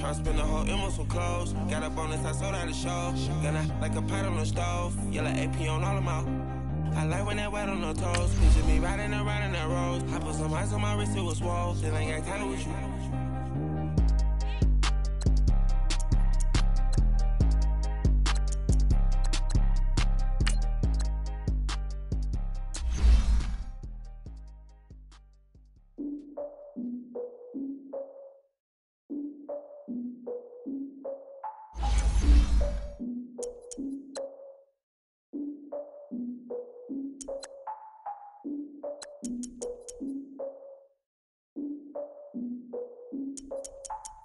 Try to spend the whole M on some clothes. Got a bonus, I sold out the show. Gonna like a pot on the stove. Yellow AP on all of them. I like when that wet on the toes. Picture me riding around in that rose. I put some ice on my wrist, it was swole. Still ain't got time with you.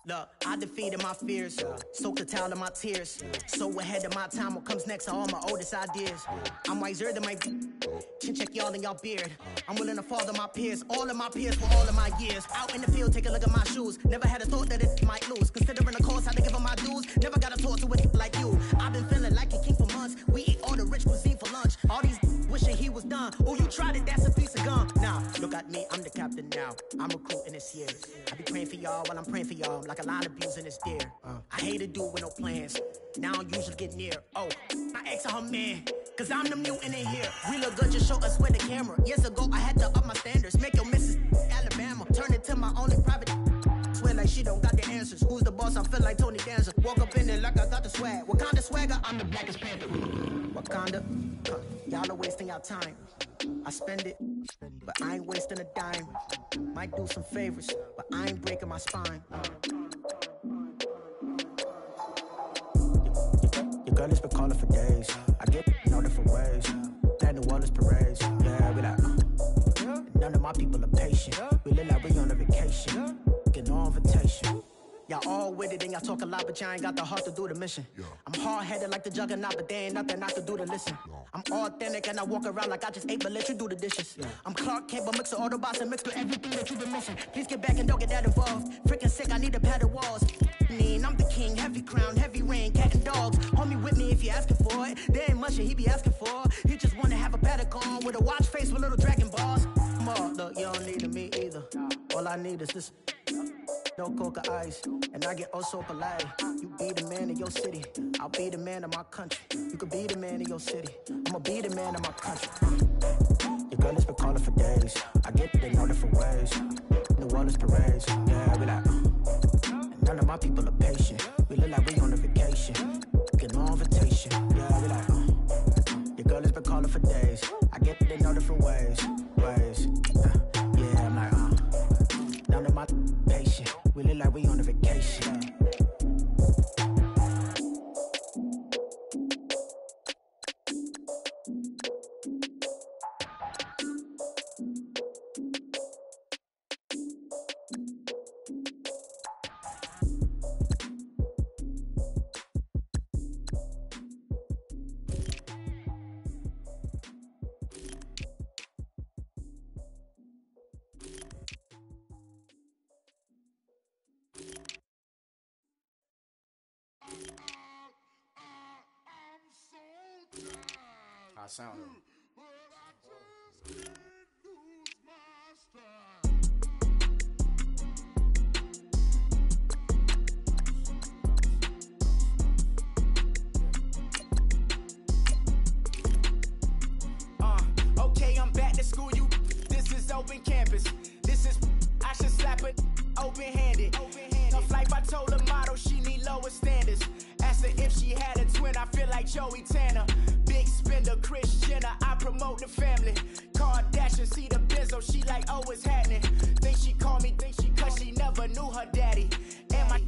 Look, I defeated my fears, soaked the towel of my tears. So ahead of my time, what comes next are all my oldest ideas. I'm wiser than my chin check y'all in y'all beard. I'm willing to father my peers, all of my peers for all of my years. Out in the field, take a look at my shoes. Never had a thought that it might lose. Considering the cost, I had to give them my dues. Never got to talk to it like you. I've been feeling like a king for months. We eat all the rich cuisine for lunch. All these wishing he was done. Oh, you tried it, that's a piece of gum. Now, look at me, I'm the captain now. I'm recruiting this year. I be praying for y'all while I'm praying for y'all. Like a lot of abusing this deer. I hate to do it with no plans. Now I usually get near. Oh, I ex her man. Cause I'm the mutant in here. We look good, just show us where the camera. Years ago, I had to up my standards. Make your missus Alabama. Turn it to my only private. Swear like she don't got the answers. Who's the boss? I feel like Tony Danza. Walk up in there like I got the swag. What kind of swagger? I'm the blackest panther. Wakanda. Y'all are wasting your time. I spend it, but I ain't wasting a dime. Might do some favors, but I ain't breaking my spine. Your girl has been calling for days. I get in all different ways. Plan New Orleans parades. Yeah, we like, none of my people are patient. We look like we on a vacation. Get no invitation. Y'all all with it and y'all talk a lot, but y'all ain't got the heart to do the mission. I'm hard-headed like the juggernaut, but there ain't nothing I can do to listen. I'm authentic and I walk around like I just ate, but let you do the dishes. I'm Clark Kent, but mix the Autobots and mix with everything that you've been missing. Please get back and don't get that involved. Freaking sick, I need to pad the walls. I'm the king, heavy crown, heavy rain, cat and dogs. Homie with me if you asking for it. There ain't much that he be asking for. He just wanna have a paddock on with a watch face with little dragon balls. Look, you don't need me either. All I need is this. No coca ice, and I get oh so polite. You be the man of your city, I'll be the man of my country. You could be the man of your city, I'ma be the man of my country. Your girl has been calling for days. I get it in all different ways. New Orleans parades, yeah, we like. None of my people are patient. We look like we on a vacation. Get no invitation, yeah, we like. Your girl has been calling for days. I get it in all different ways. Yeah, I'm like, none of my patient. We look like we on a vacation. I sound it. Okay, I'm back to school. This is open campus. This is I should slap it open-handed. Tough life, I told her motto she need lower standards. Asked her if she had a twin. I feel like Joey Tanner. Big spender, Kris Jenner, I promote the family. Kardashian, see the Benzo, she like, oh, it's happening. Think she call me, cause she never knew her daddy. And my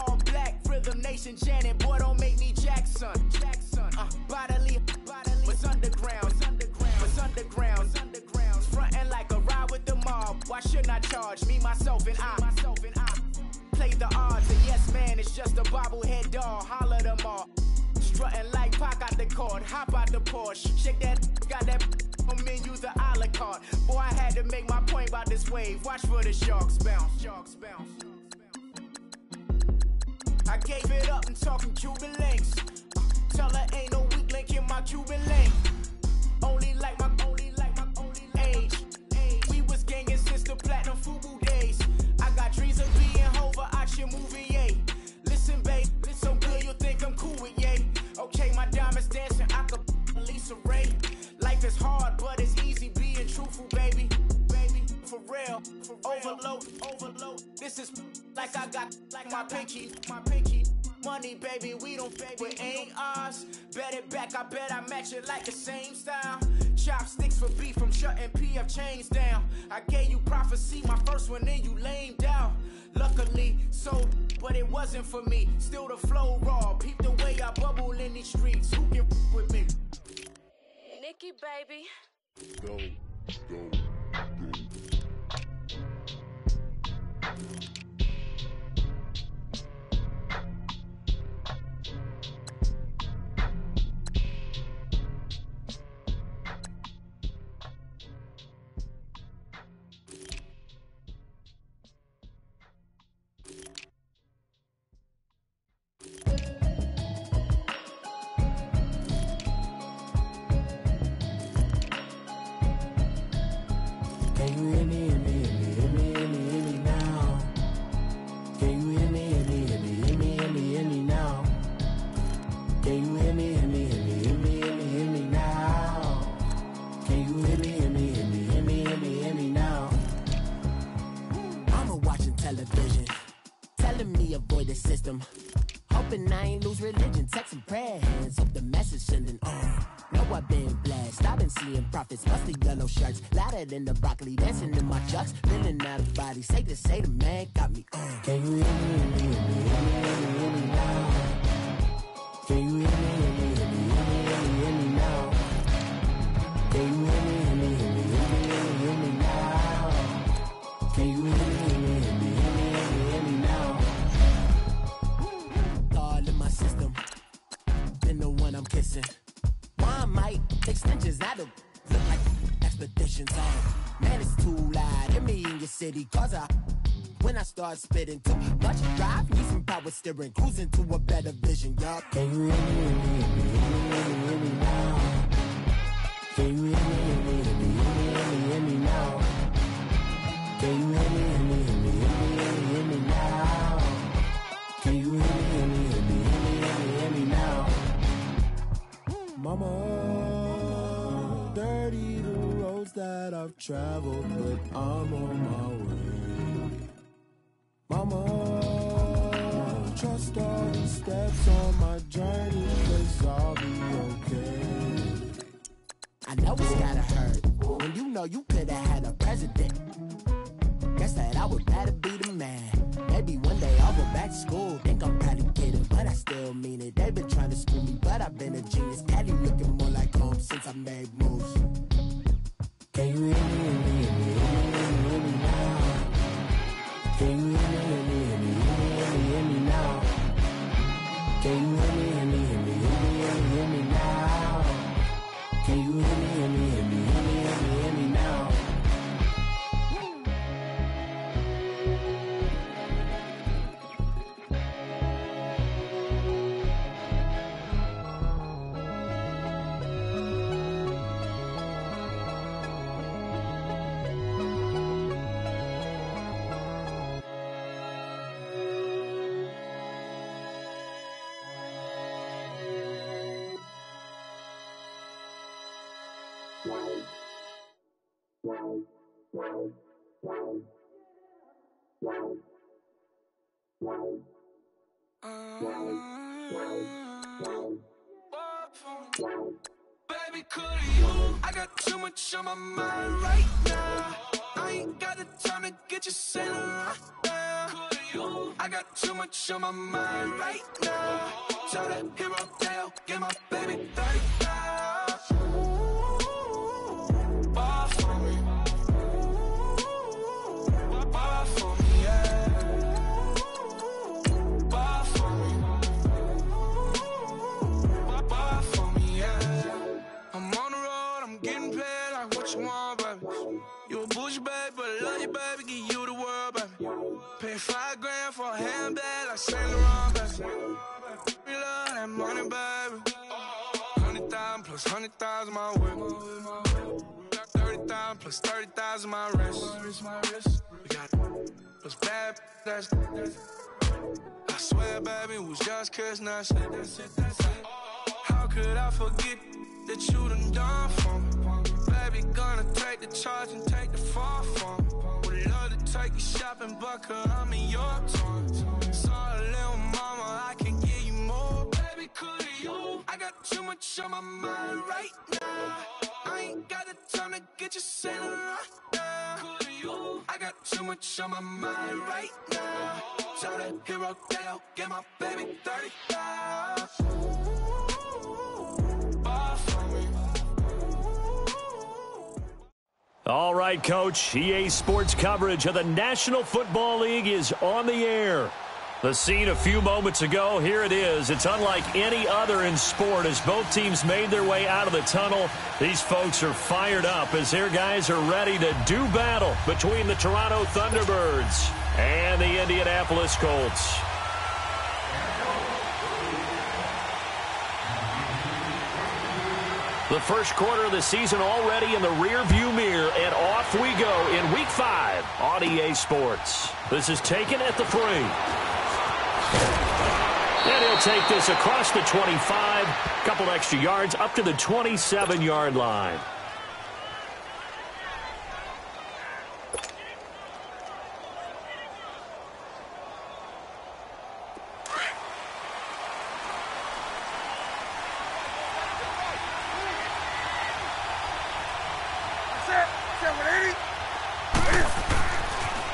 all black, Rhythm Nation, Janet, boy, don't make me Jackson. Bodily, was underground. Frontin' like a ride with the mob. Why shouldn't I charge me, myself, and I? Play the odds, and yes, man, it's just a bobblehead doll. Holler them all. Strutting like Pac out the court, hop out the Porsche. Shake that, got that on menu, the a la carte. Boy, I had to make my point about this wave. Watch for the sharks bounce. I gave it up and talking Cuban links. Tell her ain't no weak link in my Cuban link. Only like my age. We was gangin' since the platinum FUBU days. I got dreams of being Hova out your movie, like I got my pinky. Money, baby, we don't fake, it ain't ours. Bet it back, I bet I match it like the same style. Chopsticks for beef from shutting PF chains down. I gave you prophecy, my first one, then you lamed out. Luckily, so, but it wasn't for me. Still the flow raw, peep the way I bubble in these streets. Who can with me? Nikki, baby. Go. Hoping I ain't lose religion, text and prayer hands, hope the message sending on. Know I've been blessed, I've been seeing prophets, musty yellow shirts, louder than the broccoli, dancing in my chucks, feeling out of body, say the man got me on. Can you hear me, hear me, hear me now? Can you hear me, hear me, hear me, hear me now? Can you hear me, hear me, hear me, hear me now? Can you hear me, hear me, hear me, hear me now? All in my system, been the one I'm kissing. Why might extensions out of look like expeditions on? Man, it's too loud. Hear me in your city, cause when I start spitting too much drive, need some power steering, cruising to a better vision, y'all. Can you hear me, hear me, hear me now? Can you hear me, hear me, hear me, hear me now? Can you hear me, hear me, hear me, hear me now? Can you hear me, hear me, hear me, hear me now? Mama, dirty the roads that I've traveled, but I'm on my way. Mama, trust all the steps on my journey, 'cause I'll be okay. I know it's gotta hurt when you know you could've had a president. Guess that I would rather be the man. Maybe one day I'll go back to school. Think I'm probably kidding, but I still mean it. They've been trying to screw me, but I've been a genius. Caddy looking more like home since I made moves. Can you hear me, hear me, hear me, hear me now? Can you hear me, hear me, hear me, hear me now? Can you hear me, hear me, hear me, hear me now? Can you hear me, hear me, hear me, hear me now? Baby, could you? I got too much on my mind right now. I ain't got the time to get you sailing right now. Could you? I got too much on my mind right now. Tell that hero tale, get my baby 35. Bar for me. Bar for me, yeah. Bar for me. Bar for me, yeah. I'm on the road, I'm getting paid like what you want, baby. You a bougie, baby, but I love you, baby, give you the world, baby. Pay $5 grand for a handbag like Saint Laurent, baby. We love that money, baby. 100,000 plus 100,000 my way. 30,000 plus 30,000 my wrist. We got those bad, that's. I swear, baby, it was just kissing us. How could I forget that you done for me? Baby, gonna take the charge and take the fall from me. Would love to take you shopping, but I'm in your on my mind right now. I ain't got the time to get you sitting right now. I got too much on my mind right now. Tell the hero that I'll get my baby 35. All right, Coach. EA Sports coverage of the National Football League is on the air. The scene a few moments ago, here it is. It's unlike any other in sport as both teams made their way out of the tunnel. These folks are fired up as their guys are ready to do battle between the Toronto Thunderbirds and the Indianapolis Colts. The first quarter of the season already in the rear-view mirror, and off we go in Week 5 on EA Sports. This is taken at the 3. And he'll take this across the 25, a couple extra yards up to the 27-yard line.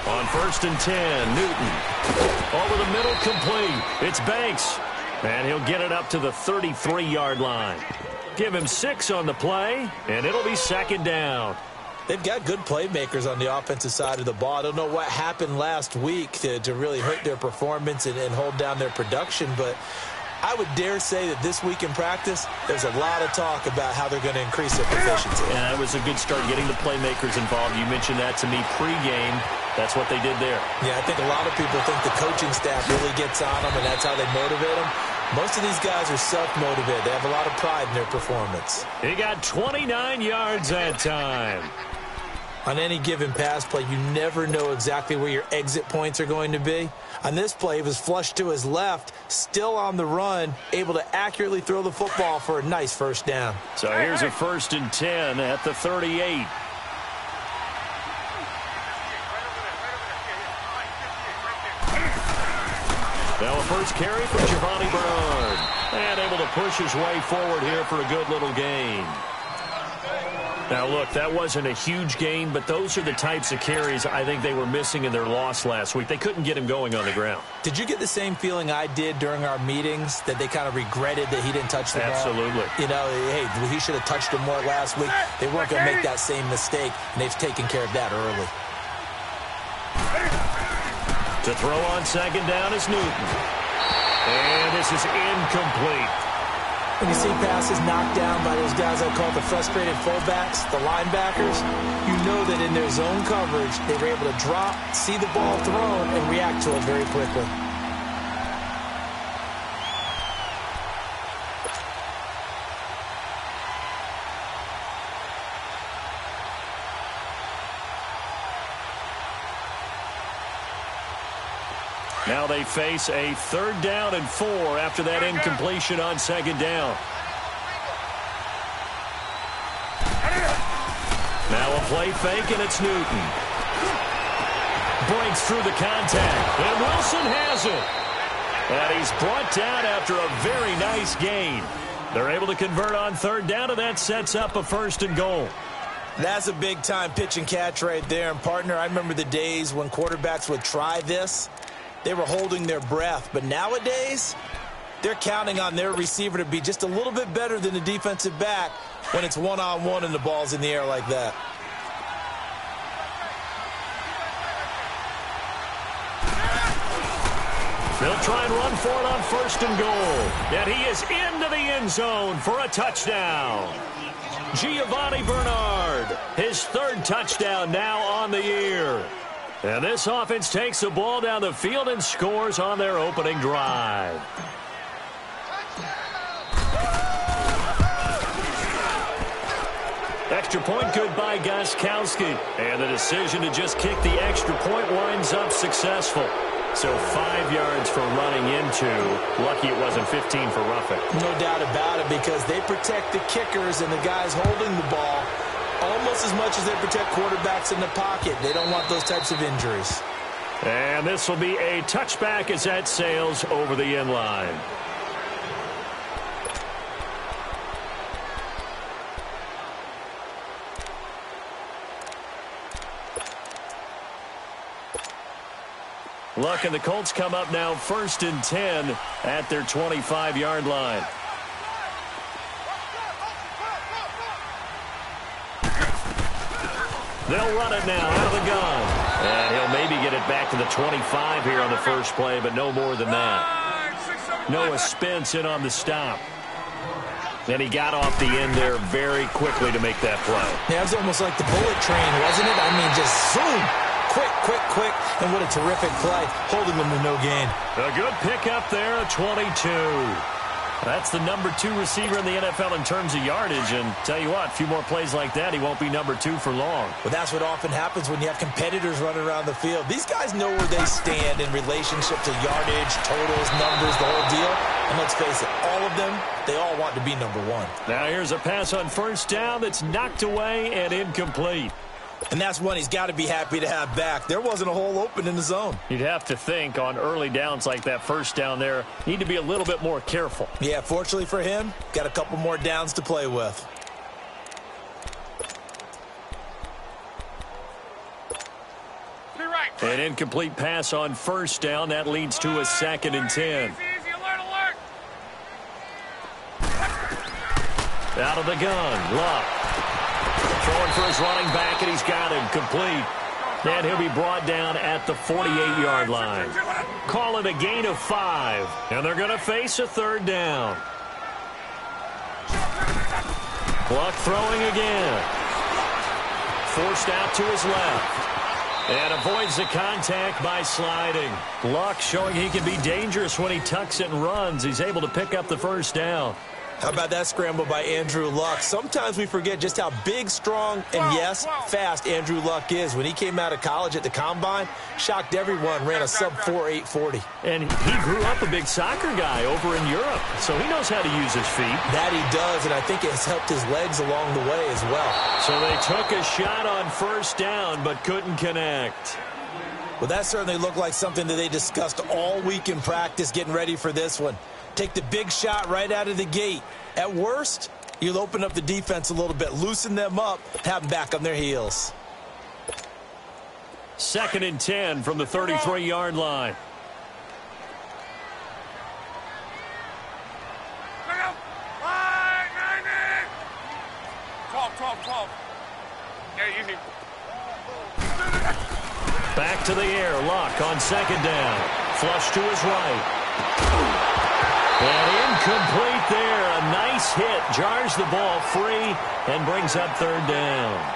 On 1st and 10, Newton. Over the middle, complete. It's Banks. And he'll get it up to the 33-yard line. Give him 6 on the play, and it'll be 2nd down. They've got good playmakers on the offensive side of the ball. I don't know what happened last week to really hurt their performance and hold down their production, but I would dare say that this week in practice, there's a lot of talk about how they're going to increase their proficiency. Yeah, it was a good start getting the playmakers involved. You mentioned that to me pregame. That's what they did there. Yeah, I think a lot of people think the coaching staff really gets on them, and that's how they motivate them. Most of these guys are self-motivated. They have a lot of pride in their performance. He got 29 yards that time. On any given pass play, you never know exactly where your exit points are going to be. On this play, he was flushed to his left, still on the run, able to accurately throw the football for a nice 1st down. So here's a 1st and 10 at the 38. Now a first carry from Giovanni Bernard. And able to push his way forward here for a good little gain. Now, look, that wasn't a huge gain, but those are the types of carries I think they were missing in their loss last week. They couldn't get him going on the ground. Did you get the same feeling I did during our meetings, that they kind of regretted that he didn't touch the ball? Absolutely. You know, hey, he should have touched him more last week. They weren't going to make that same mistake, and they've taken care of that early. To throw on 2nd down is Newton. And this is incomplete. When you see passes knocked down by those guys I call the frustrated fullbacks, the linebackers, you know that in their zone coverage, they were able to drop, see the ball thrown, and react to it very quickly. Now they face a 3rd down and 4 after that incompletion on 2nd down. Now a play fake, and it's Newton. Breaks through the contact, and Wilson has it. And he's brought down after a very nice gain. They're able to convert on 3rd down, and that sets up a 1st and goal. That's a big-time pitch and catch right there. And, partner, I remember the days when quarterbacks would try this. They were holding their breath. But nowadays, they're counting on their receiver to be just a little bit better than the defensive back when it's one-on-one and the ball's in the air like that. They'll try and run for it on 1st and goal. And he is into the end zone for a touchdown. Giovanni Bernard, his 3rd touchdown now on the year. And this offense takes the ball down the field and scores on their opening drive. Extra point good by Gostkowski. And the decision to just kick the extra point winds up successful. So 5 yards for running into. Lucky it wasn't 15 for roughing. No doubt about it, because they protect the kickers and the guys holding the ball almost as much as they protect quarterbacks in the pocket. They don't want those types of injuries. And this will be a touchback as that sails over the end line. Look, and the Colts come up now 1st and 10 at their 25-yard line. They'll run it now out of the gun. And he'll maybe get it back to the 25 here on the first play, but no more than that. Noah Spence in on the stop. And he got off the end there very quickly to make that play. Yeah, it was almost like the bullet train, wasn't it? I mean, just zoom. Quick. And what a terrific play, holding them to no gain. A good pickup there, a 22. That's the number 2 receiver in the NFL in terms of yardage. And tell you what, a few more plays like that, he won't be number 2 for long. Well, that's what often happens when you have competitors running around the field. These guys know where they stand in relationship to yardage, totals, numbers, the whole deal. And let's face it, all of them, they all want to be number 1. Now here's a pass on first down that's knocked away and incomplete. And that's one he's got to be happy to have back. There wasn't a hole open in the zone. You'd have to think on early downs like that first down there, need to be a little bit more careful. Yeah, fortunately for him, got a couple more downs to play with. An incomplete pass on first down. That leads to a 2nd and 10. Out of the gun, Luck. Throwing for his running back, and he's got him complete. And he'll be brought down at the 48-yard line. Call it a gain of 5, and they're going to face a 3rd down. Luck throwing again. Forced out to his left. And avoids the contact by sliding. Luck showing he can be dangerous when he tucks it and runs. He's able to pick up the first down. How about that scramble by Andrew Luck? Sometimes we forget just how big, strong, and, yes, fast Andrew Luck is. When he came out of college at the Combine, shocked everyone, ran a sub-4 840. And he grew up a big soccer guy over in Europe, so he knows how to use his feet. That he does, and I think it has helped his legs along the way as well. So they took a shot on first down, but couldn't connect. Well, that certainly looked like something that they discussed all week in practice getting ready for this one. Take the big shot right out of the gate. At worst, you'll open up the defense a little bit, loosen them up, have them back on their heels. 2nd and 10 from the 33-yard line. Back to the air, Luck on 2nd down. Flush to his right. And incomplete there. A nice hit. Jars the ball free and brings up 3rd down.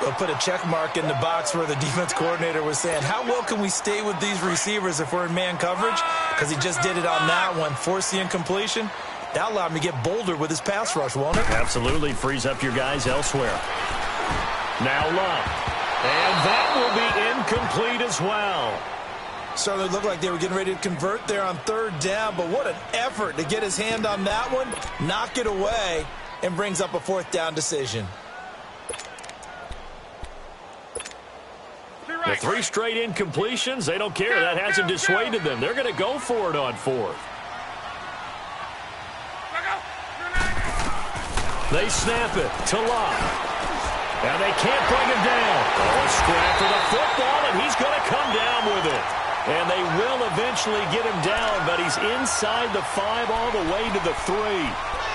We'll put a check mark in the box where the defense coordinator was saying, how well can we stay with these receivers if we're in man coverage? Because he just did it on that one. Force the incompletion. That allowed him to get bolder with his pass rush, won't it? Absolutely. Frees up your guys elsewhere. Now Luck. And that will be incomplete as well. Certainly looked like they were getting ready to convert there on 3rd down, but what an effort to get his hand on that one, knock it away, and brings up a 4th down decision. The 3 straight incompletions, they don't care. That hasn't dissuaded them. They're going to go for it on 4th. They snap it to Luck. And they can't bring him down. Oh, a scrap for the football, and he's going to come down with it. And they will eventually get him down, but he's inside the 5 all the way to the 3.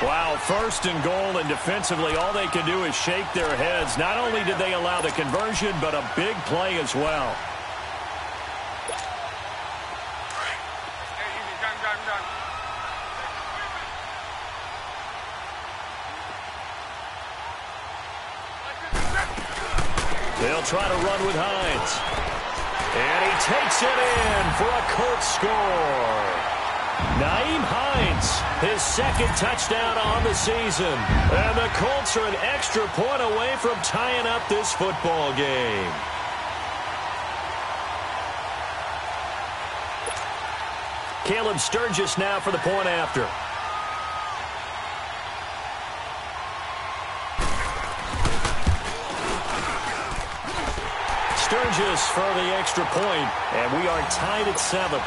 Wow, 1st and goal, and defensively all they can do is shake their heads. Not only did they allow the conversion, but a big play as well. They'll try to run with Hines. And he takes it in for a Colts score. Nyheim Hines, his 2nd touchdown on the season. And the Colts are an extra point away from tying up this football game. Caleb Sturgis now for the point after. Sturgis for the extra point, and we are tied at 7.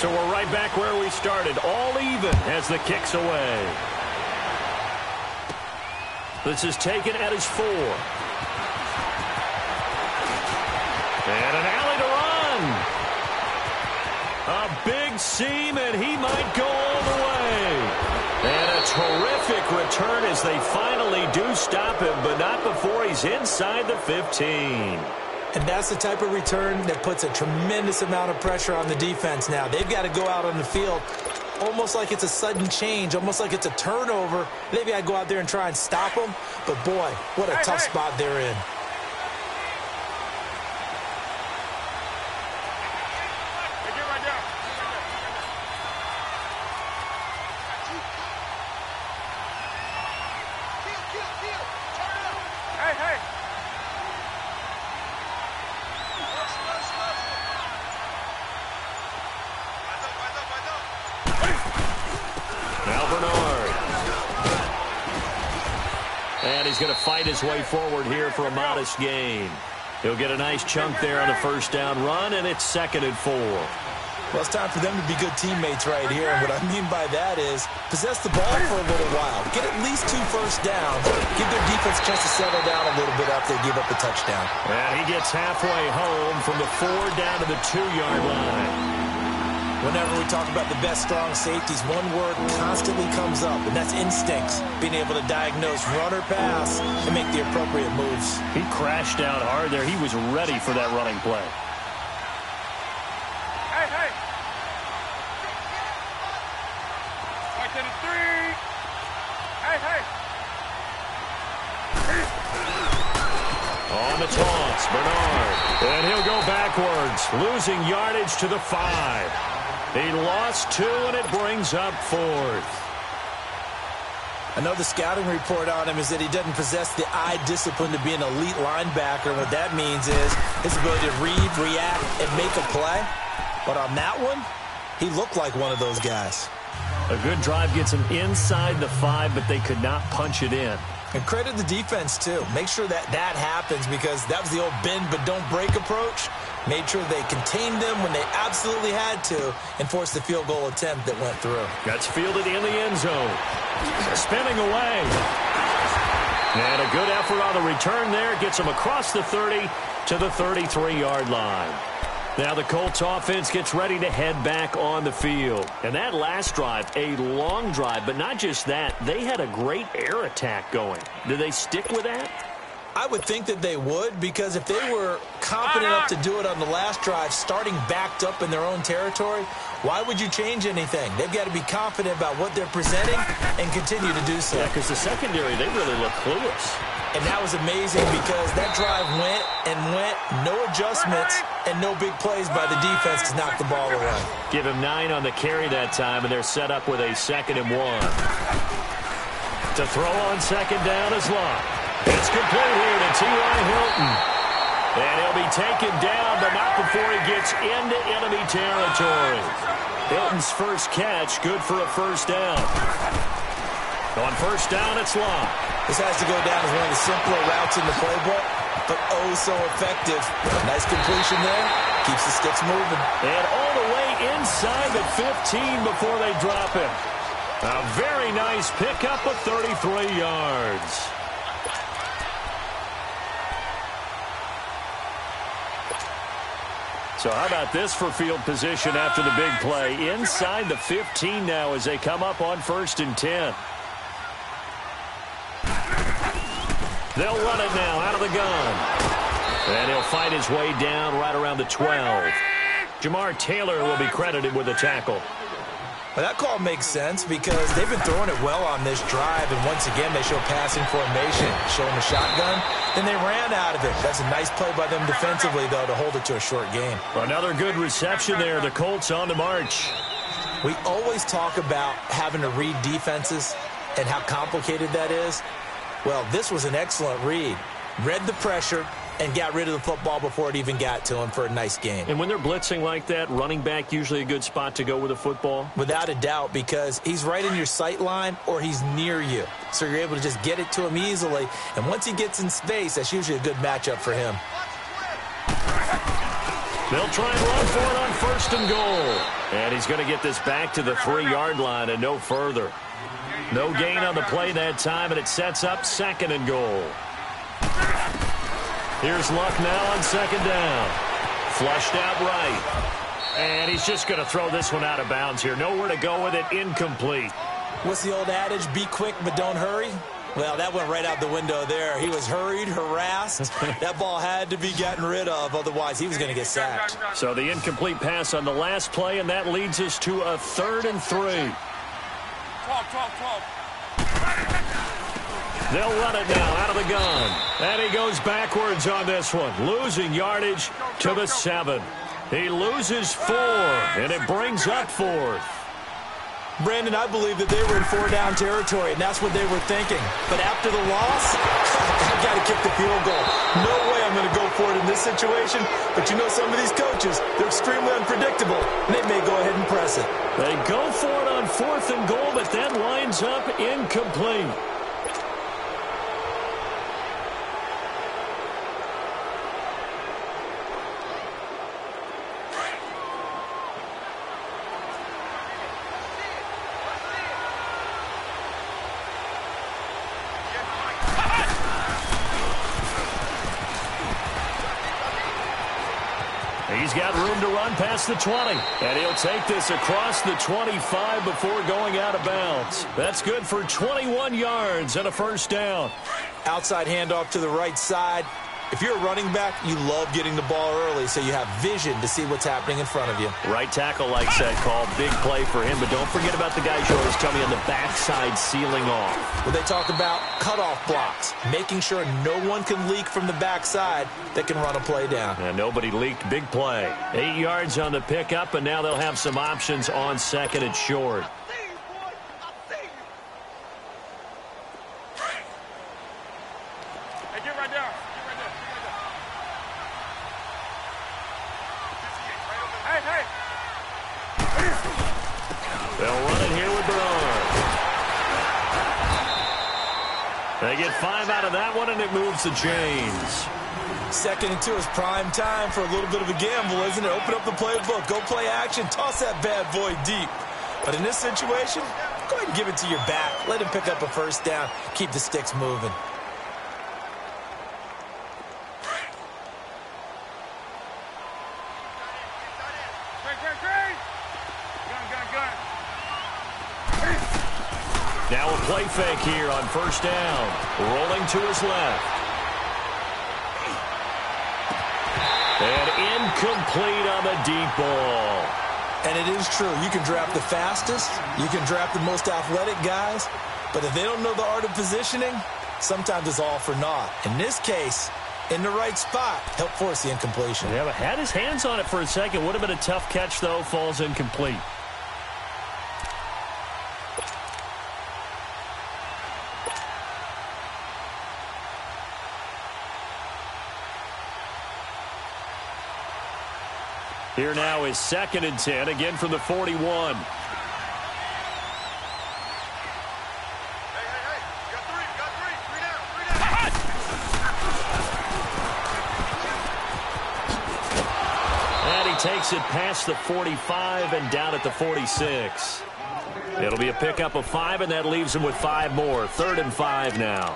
So we're right back where we started, all even as the kick's away. This is taken at his 4. And an alley to run. A big seam, and he might go all the way. And a terrific return as they finally do stop him, but not before he's inside the 15. And that's the type of return that puts a tremendous amount of pressure on the defense now. They've got to go out on the field almost like it's a sudden change, almost like it's a turnover. They've got to go out there and try and stop them. But, boy, what a tough spot they're in. And he's going to fight his way forward here for a modest gain. He'll get a nice chunk there on the first down run, and it's 2nd and 4. Well, it's time for them to be good teammates right here. And what I mean by that is possess the ball for a little while. Get at least 2 first downs. Give their defense a chance to settle down a little bit after they give up the touchdown. And he gets halfway home from the 4 down to the 2-yard line. Whenever we talk about the best strong safeties, one word constantly comes up, and that's instincts. Being able to diagnose run or pass and make the appropriate moves. He crashed down hard there. He was ready for that running play. Hey. Right to the 3. Hey. On the toss, Bernard. And he'll go backwards, losing yardage to the 5. He lost 2, and it brings up 4th. I know the scouting report on him is that he doesn't possess the eye discipline to be an elite linebacker. And what that means is his ability to read, react, and make a play. But on that one, he looked like one of those guys. A good drive gets him inside the 5, but they could not punch it in. And credit the defense, too. Make sure that happens, because that was the old bend but don't break approach. Made sure they contained them when they absolutely had to and forced the field goal attempt that went through. Gets fielded in the end zone. Spinning away. And a good effort on the return there. Gets him across the 30 to the 33-yard line. Now the Colts offense gets ready to head back on the field. And that last drive, a long drive, but not just that. They had a great air attack going. Do they stick with that? I would think that they would, because if they were confident enough to do it on the last drive, starting backed up in their own territory, why would you change anything? They've got to be confident about what they're presenting and continue to do so. Yeah, because the secondary, they really look clueless. And that was amazing, because that drive went, no adjustments, and no big plays by the defense to knock the ball away. Give him 9 on the carry that time, and they're set up with a 2nd and 1. To throw on 2nd down is Locke. It's complete here to T.Y. Hilton. And he'll be taken down, but not before he gets into enemy territory. Hilton's first catch, good for a first down. On first down, it's Locke. This has to go down as one of the simpler routes in the playbook, but oh so effective. Nice completion there. Keeps the sticks moving. And all the way inside the 15 before they drop him. A very nice pickup of 33 yards. So how about this for field position after the big play? Inside the 15 now as they come up on 1st and 10. They'll run it now out of the gun. And he'll fight his way down right around the 12. Jamar Taylor will be credited with a tackle. Well, that call makes sense, because they've been throwing it well on this drive, and once again they show passing formation, showing the shotgun. Then they ran out of it. That's a nice play by them defensively, though, to hold it to a short game. Another good reception there. The Colts on the march. We always talk about having to read defenses and how complicated that is. Well, this was an excellent read. Read the pressure and got rid of the football before it even got to him for a nice game. And when they're blitzing like that, running back usually a good spot to go with the football? Without a doubt, because he's right in your sight line or he's near you. So you're able to just get it to him easily. And once he gets in space, that's usually a good matchup for him. They'll try and run for it on 1st and goal. And he's going to get this back to the 3-yard line and no further. No gain on the play that time, and it sets up 2nd and goal. Here's Luck now on 2nd down. Flushed out right. And he's just going to throw this one out of bounds here. Nowhere to go with it. Incomplete. What's the old adage? Be quick, but don't hurry. Well, that went right out the window there. He was hurried, harassed. That ball had to be gotten rid of, otherwise he was going to get sacked. So the incomplete pass on the last play, and that leads us to a 3rd and 3. 12. They'll run it now out of the gun. And he goes backwards on this one, losing yardage to the 7. He loses 4, and it brings up 4th. Brandon, I believe that they were in 4-down territory, and that's what they were thinking. But after the loss, I've got to kick the field goal. No way I'm going to go for it in this situation. But you know some of these coaches, they're extremely unpredictable, and they may go ahead and press it. They go for it on 4th and goal, but that winds up incomplete. He's got room to run past the 20, and he'll take this across the 25 before going out of bounds. That's good for 21 yards and a 1st down. Outside handoff to the right side. If you're a running back, you love getting the ball early so you have vision to see what's happening in front of you. Right tackle likes that call. Big play for him, but don't forget about the guys you always tell me on the backside sealing off. Well, they talk about cutoff blocks, making sure no one can leak from the backside that can run a play down. And nobody leaked. Big play. 8 yards on the pickup, and now they'll have some options on 2nd and short. Hey, get right down. Hey. They'll run it here with Bernard. They get 5 out of that one, and it moves the chains. 2nd and 2 is prime time for a little bit of a gamble, isn't it? Open up the playbook, go play action, toss that bad boy deep. But in this situation, go ahead and give it to your back. Let him pick up a 1st down. Keep the sticks moving. Now a play fake here on 1st down. Rolling to his left. And incomplete on the deep ball. And it is true. You can draft the fastest. You can draft the most athletic guys. But if they don't know the art of positioning, sometimes it's all for naught. In this case, in the right spot, helped force the incompletion. Yeah, but had his hands on it for a second. Would have been a tough catch, though. Falls incomplete. Here now is 2nd and 10, again from the 41. Hey, you got three down. And he takes it past the 45 and down at the 46. It'll be a pickup of 5, and that leaves him with 5 more. 3rd and 5 now.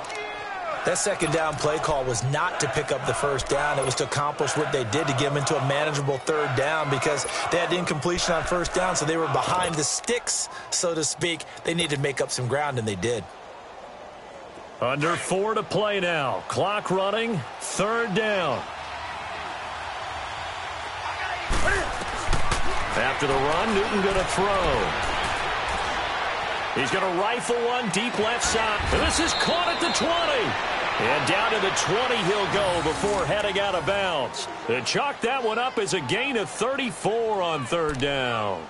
That 2nd down play call was not to pick up the 1st down. It was to accomplish what they did to get them into a manageable 3rd down because they had incompletion on 1st down, so they were behind the sticks, so to speak. They needed to make up some ground, and they did. Under 4 to play now. Clock running. 3rd down. After the run, Newton going to throw. He's going to rifle one deep left side. And this is caught at the 20. And down to the 20 he'll go before heading out of bounds. They chalk that one up as a gain of 34 on 3rd down.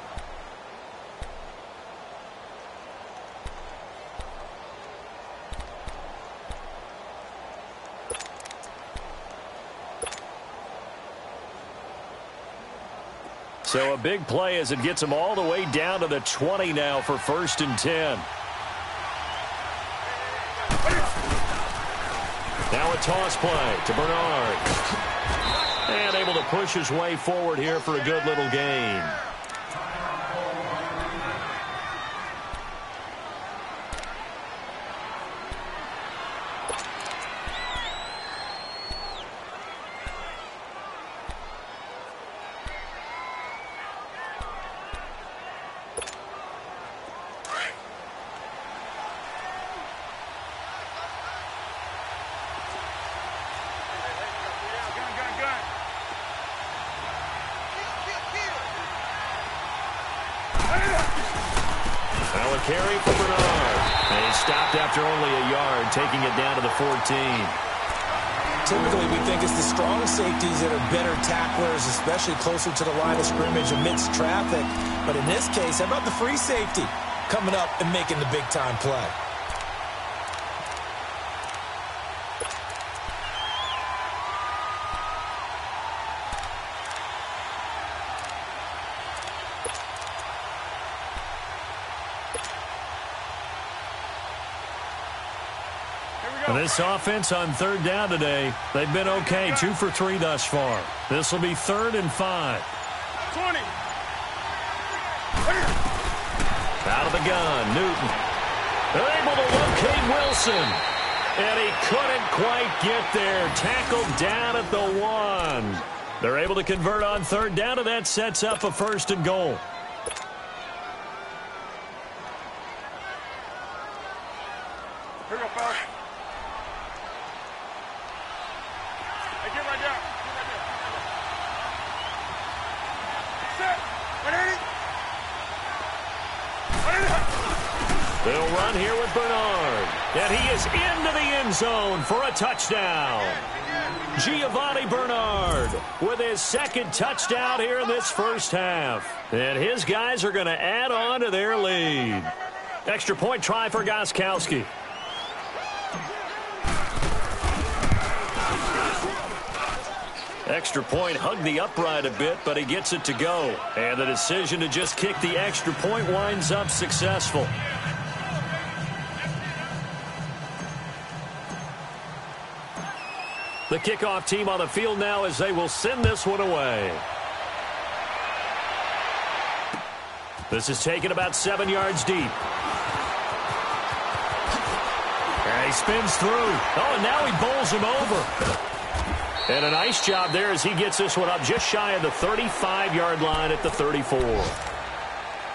So a big play as it gets him all the way down to the 20 now for 1st and 10. Now a toss play to Bernard. And able to push his way forward here for a good little gain. carry for Bernard. And he stopped after only a yard, taking it down to the 14. Typically, we think it's the strong safeties that are better tacklers, especially closer to the line of scrimmage amidst traffic. But in this case, how about the free safety coming up and making the big-time play? This offense on third down today, they've been okay, 2 for 3 thus far. This will be 3rd and 5. 20. Out of the gun, Newton. They're able to locate Wilson. And he couldn't quite get there. Tackled down at the 1. They're able to convert on third down, and that sets up a 1st and goal. Here we go, fellas. Hey, get right down. Set. 180. They'll run here with Bernard. And he is into the end zone for a touchdown. Giovanni Bernard with his 2nd touchdown here in this first half. And his guys are going to add on to their lead. Extra point try for Gostkowski. Extra point hugged the upright a bit, but he gets it to go. And the decision to just kick the extra point winds up successful. The kickoff team on the field now as they will send this one away. This is taken about 7 yards deep. And he spins through. Oh, and now he bowls him over. And a nice job there as he gets this one up just shy of the 35-yard line at the 34.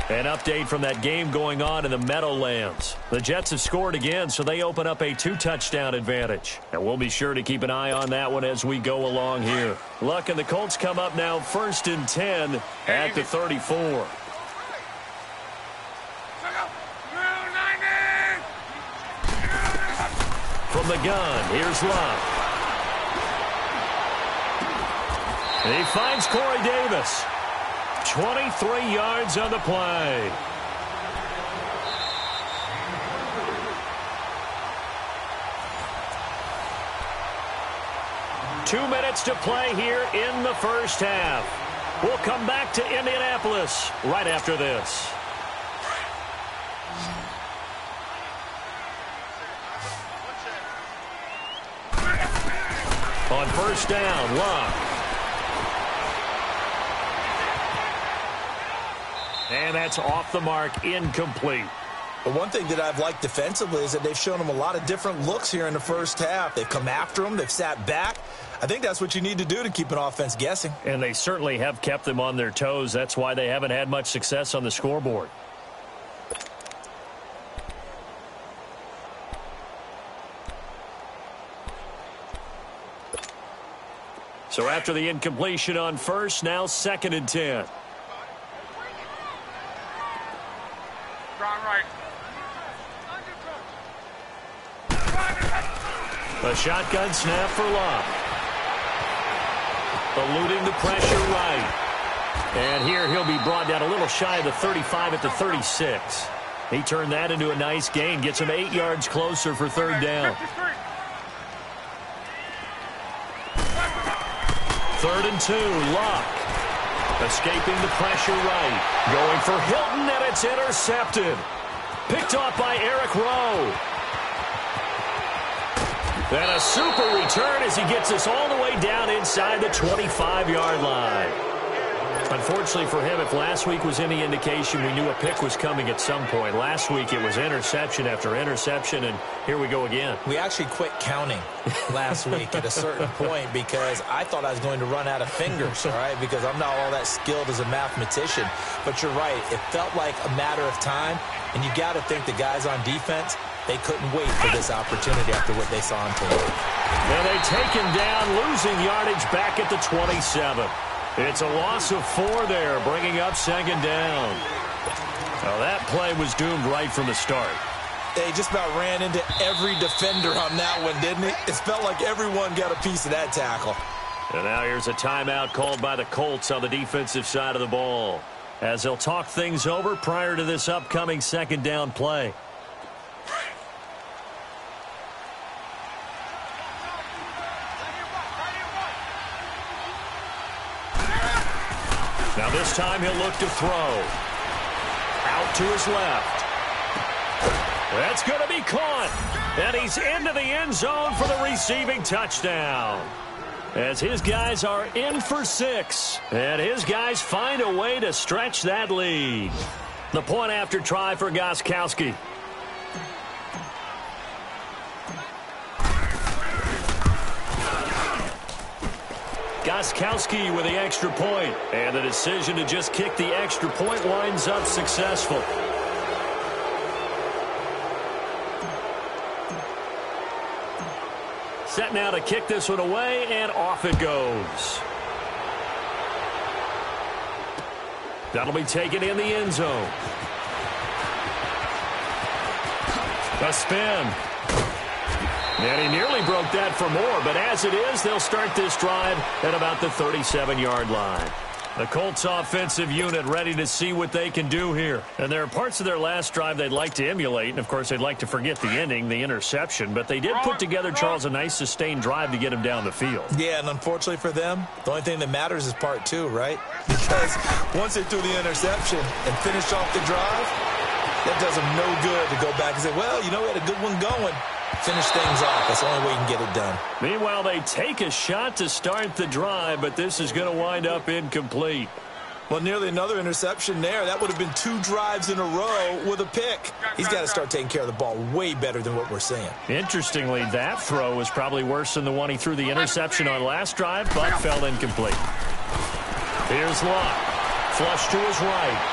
An update from that game going on in the Meadowlands. The Jets have scored again, so they open up a 2-touchdown advantage. And we'll be sure to keep an eye on that one as we go along here. Luck and the Colts come up now 1st and 10 at the 34. From the gun, here's Luck. And he finds Corey Davis. 23 yards on the play. Two minutes to play here in the first half. We'll come back to Indianapolis right after this. On first down, Luck. And that's off the mark, incomplete. But one thing that I've liked defensively is that they've shown them a lot of different looks here in the first half. They've come after them. They've sat back. I think that's what you need to do to keep an offense guessing. And they certainly have kept them on their toes. That's why they haven't had much success on the scoreboard. So after the incompletion on first, now 2nd and 10. Right. A shotgun snap for Luck. Eluding the pressure right. And here he'll be brought down a little shy of the 35 at the 36. He turned that into a nice gain. Gets him 8 yards closer for 3rd down. 3rd and 2, Luck. Escaping the pressure right. Going for Hilton, and it's intercepted. Picked off by Eric Rowe. And a super return as he gets us all the way down inside the 25-yard line. Unfortunately for him, if last week was any indication, we knew a pick was coming at some point. Last week it was interception after interception, and here we go again. We actually quit counting last week at a certain point because I thought I was going to run out of fingers, all right, because I'm not all that skilled as a mathematician. But you're right. It felt like a matter of time, and you got to think the guys on defense, they couldn't wait for this opportunity after what they saw on tape. And they take him down, losing yardage back at the 27. It's a loss of 4 there, bringing up 2nd down. Well, that play was doomed right from the start. They just about ran into every defender on that one, didn't it? It felt like everyone got a piece of that tackle. And now here's a timeout called by the Colts on the defensive side of the ball, as they'll talk things over prior to this upcoming second down play. Now this time he'll look to throw. Out to his left. That's going to be caught. And he's into the end zone for the receiving touchdown. As his guys are in for 6. And his guys find a way to stretch that lead. The point after try for Gostkowski. Gostkowski with the extra point. And the decision to just kick the extra point winds up successful. Set now to kick this one away, and off it goes. That'll be taken in the end zone. A spin. And he nearly broke that for more, but as it is, they'll start this drive at about the 37-yard line. The Colts offensive unit ready to see what they can do here. And there are parts of their last drive they'd like to emulate. And, of course, they'd like to forget the ending, the interception. But they did put together, Charles, a nice sustained drive to get him down the field. Yeah, and unfortunately for them, the only thing that matters is part 2, right? Because once they threw the interception and finished off the drive, that does them no good to go back and say, well, you know, we had a good one going. Finish things off. That's the only way you can get it done. Meanwhile, they take a shot to start the drive, but this is going to wind up incomplete. Well, nearly another interception there. That would have been 2 drives in a row with a pick. He's got to start taking care of the ball way better than what we're seeing. Interestingly, that throw was probably worse than the one he threw the interception on last drive, but fell incomplete. Here's Locke. Flush to his right.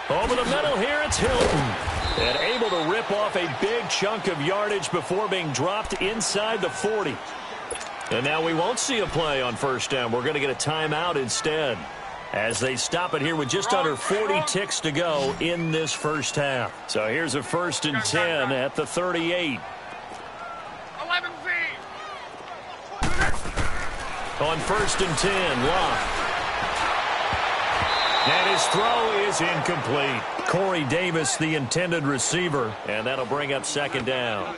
Over the middle here, it's Hilton. And able to rip off a big chunk of yardage before being dropped inside the 40. And now we won't see a play on first down. We're going to get a timeout instead, as they stop it here with just under 40 ticks to go in this first half. So here's a 1st and 10 at the 38. 11 On 1st and 10, Locke. And his throw is incomplete. Corey Davis, the intended receiver, and that'll bring up second down.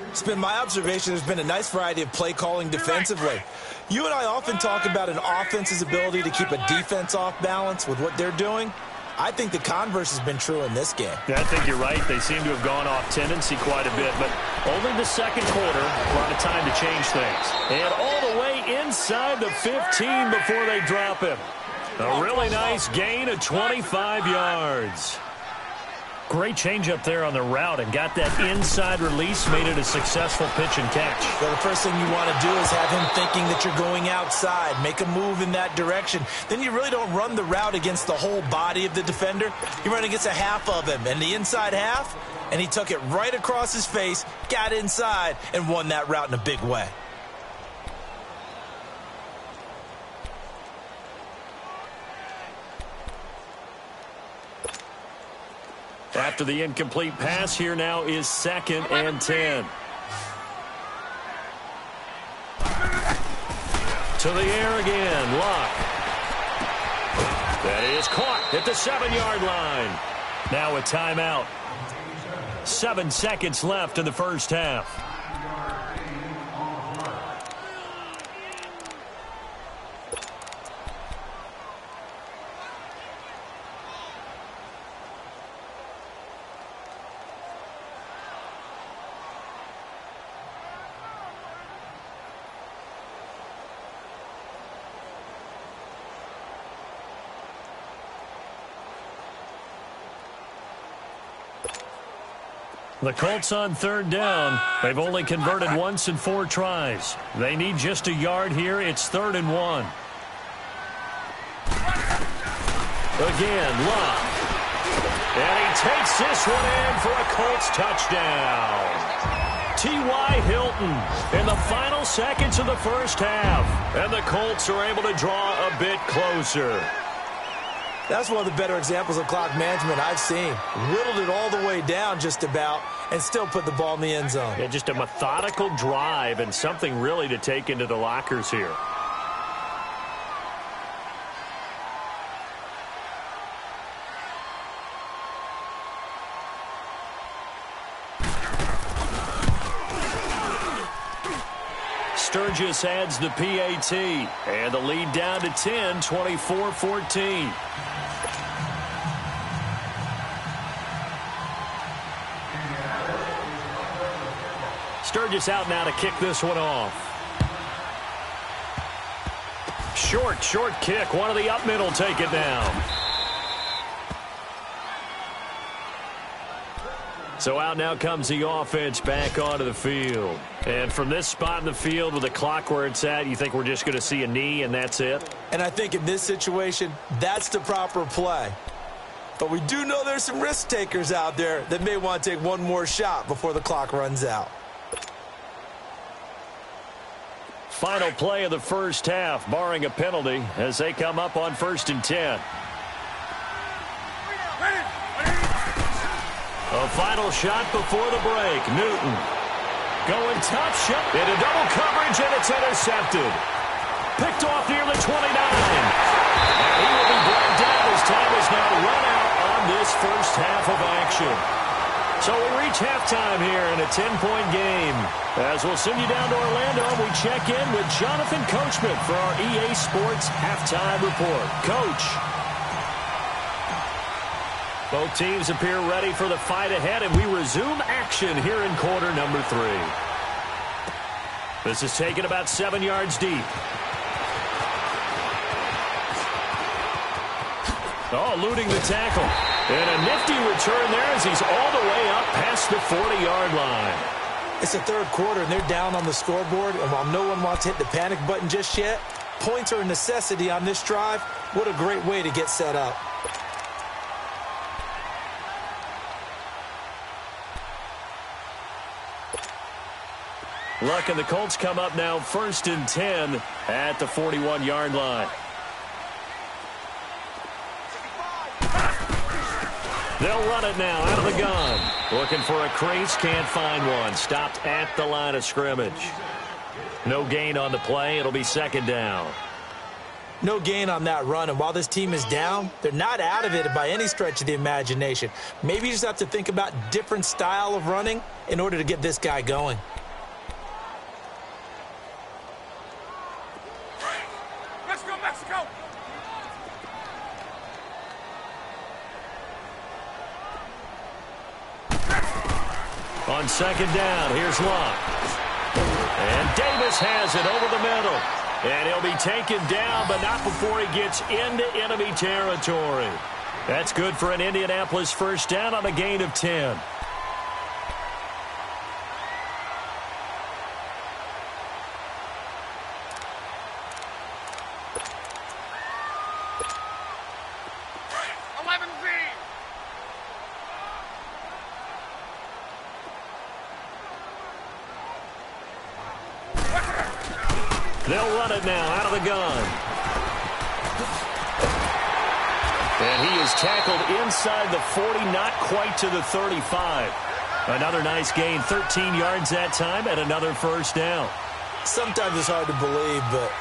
It's been my observation there's been a nice variety of play calling defensively. You and I often talk about an offense's ability to keep a defense off balance with what they're doing. I think the converse has been true in this game. Yeah, I think you're right. They seem to have gone off tendency quite a bit, but only the second quarter, a lot of time to change things. And all the way inside the 15 before they drop him. A really nice gain of 25 yards. Great change up there on the route and got that inside release, made it a successful pitch and catch. Well, the first thing you want to do is have him thinking that you're going outside, make a move in that direction. Then you really don't run the route against the whole body of the defender. You run against a half of him, and the inside half, and he took it right across his face, got inside, and won that route in a big way. After the incomplete pass, here now is 2nd and 10. To the air again, Locke. That is caught at the 7-yard line. Now a timeout. 7 seconds left in the first half. The Colts on 3rd down. They've only converted once in 4 tries. They need just a yard here. It's 3rd and 1. Again, Locke. And he takes this one in for a Colts touchdown. T.Y. Hilton in the final seconds of the first half. And the Colts are able to draw a bit closer. That's one of the better examples of clock management I've seen. Whittled it all the way down just about and still put the ball in the end zone. Yeah, just a methodical drive and something really to take into the lockers here. Sturgis adds the PAT, and the lead down to 10, 24-14. Sturgis out now to kick this one off. Short kick. One of the up middle take it down. So out now comes the offense back onto the field. And from this spot in the field with the clock where it's at, you think we're just going to see a knee and that's it? And I think in this situation, that's the proper play. But we do know there's some risk takers out there that may want to take one more shot before the clock runs out. Final play of the first half, barring a penalty, as they come up on 1st and 10. A final shot before the break. Newton going tough shot into double coverage, and it's intercepted. Picked off near the 29. And he will be brought down as time is now run out on this first half of action. So we reach halftime here in a 10-point game. As we'll send you down to Orlando, we check in with Jonathan Coachman for our EA Sports Halftime Report. Coach. Both teams appear ready for the fight ahead, and we resume action here in quarter number 3. This is taken about 7 yards deep. Oh, eluding the tackle. And a nifty return there as he's all the way up past the 40-yard line. It's the third quarter, and they're down on the scoreboard. And while no one wants to hit the panic button just yet, points are a necessity on this drive. What a great way to get set up. Luck and the Colts come up now 1st and 10 at the 41-yard line. They'll run it now out of the gun. Looking for a crease, can't find one. Stopped at the line of scrimmage. No gain on the play. It'll be 2nd down. No gain on that run, and while this team is down, they're not out of it by any stretch of the imagination. Maybe you just have to think about different style of running in order to get this guy going. Let's go, Mexico! On 2nd down, here's Luck. And Davis has it over the middle. And he'll be taken down, but not before he gets into enemy territory. That's good for an Indianapolis first down on a gain of 10. They'll run it now out of the gun. And he is tackled inside the 40, not quite to the 35. Another nice gain, 13 yards that time, and another first down. Sometimes it's hard to believe, but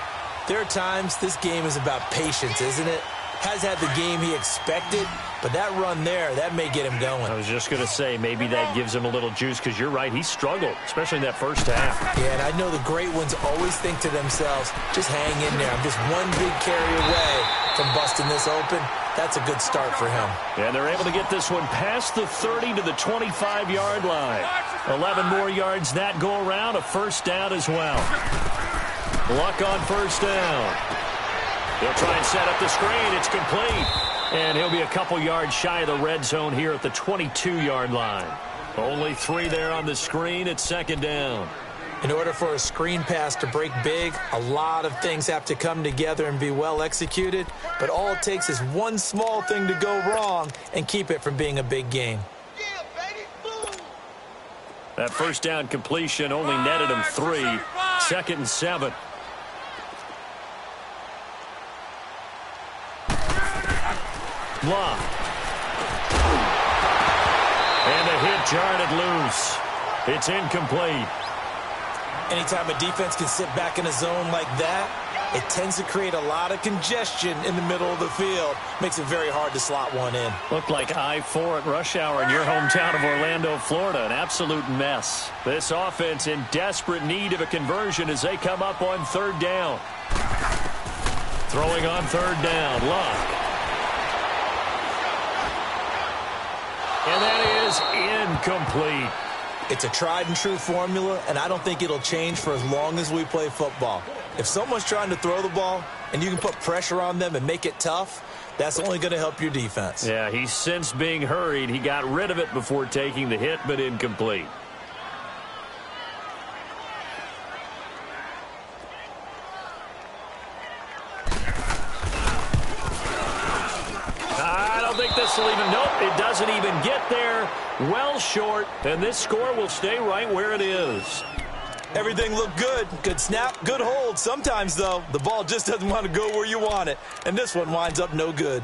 there are times this game is about patience, isn't it? Has had the game he expected, but that run there, that may get him going. I was just going to say, maybe that gives him a little juice, because you're right, he struggled, especially in that first half. Yeah, and I know the great ones always think to themselves, just hang in there. I'm just one big carry away from busting this open. That's a good start for him. And they're able to get this one past the 30 to the 25-yard line. 11 more yards that go around, a first down as well. Luck on first down. He'll try and set up the screen. It's complete. And he'll be a couple yards shy of the red zone here at the 22-yard line. Only 3 there on the screen at 2nd down. In order for a screen pass to break big, a lot of things have to come together and be well executed. But all it takes is one small thing to go wrong and keep it from being a big game. That first down completion only netted him 3. 2nd and 7. Block. And a hit jarred it loose. It's incomplete. Anytime a defense can sit back in a zone like that, it tends to create a lot of congestion in the middle of the field. Makes it very hard to slot one in. Looked like I-4 at rush hour in your hometown of Orlando, Florida. An absolute mess. This offense in desperate need of a conversion as they come up on 3rd down. Throwing on 3rd down, Luck. And that is incomplete. It's a tried-and-true formula, and I don't think it'll change for as long as we play football. If someone's trying to throw the ball and you can put pressure on them and make it tough, that's only going to help your defense. Yeah, he sensed being hurried. He got rid of it before taking the hit, but incomplete. I don't think this will even, nope, it doesn't even get there. Well short, and this score will stay right where it is. Everything looked good. Good snap, good hold. Sometimes, though, the ball just doesn't want to go where you want it, and this one winds up no good.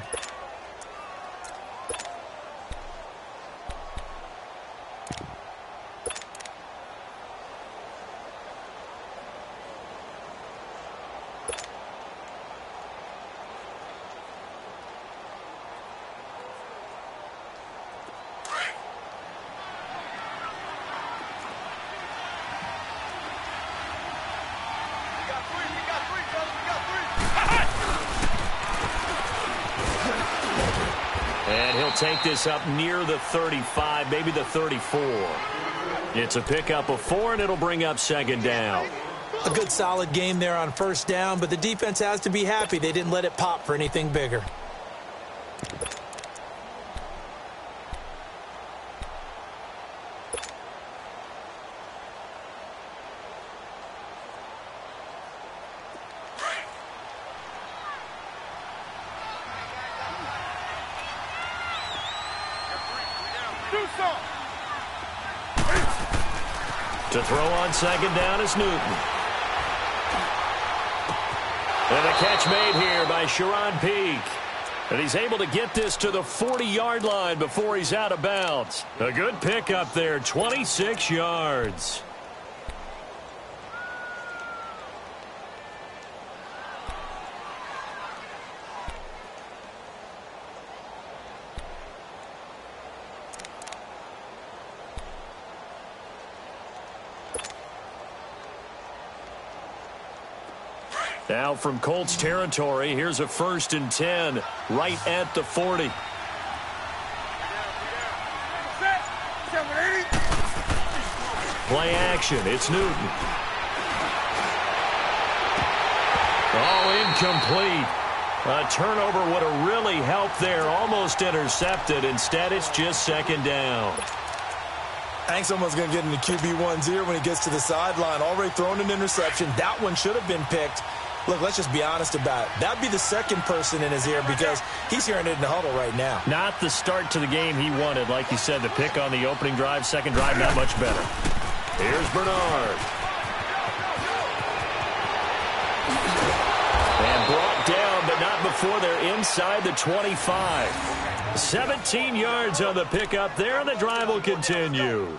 And he'll take this up near the 35, maybe the 34. It's a pickup of 4, and it'll bring up 2nd down. A good solid game there on 1st down, but the defense has to be happy they didn't let it pop for anything bigger. To throw on 2nd down is Newton. And the catch made here by Sharon Peak. And he's able to get this to the 40-yard line before he's out of bounds. A good pickup there, 26 yards. Now from Colts territory, here's a 1st and 10 right at the 40. Play action. It's Newton. Oh, incomplete. A turnover would have really helped there. Almost intercepted. Instead, it's just 2nd down. I think someone's going to get into QB1's ear when he gets to the sideline. Already thrown an interception. That one should have been picked. Look, let's just be honest about it. That'd be the 2nd person in his ear because he's hearing it in the huddle right now. Not the start to the game he wanted. Like you said, the pick on the opening drive, 2nd drive, not much better. Here's Bernard. And brought down, but not before they're inside the 25. 17 yards on the pickup there, and the drive will continue.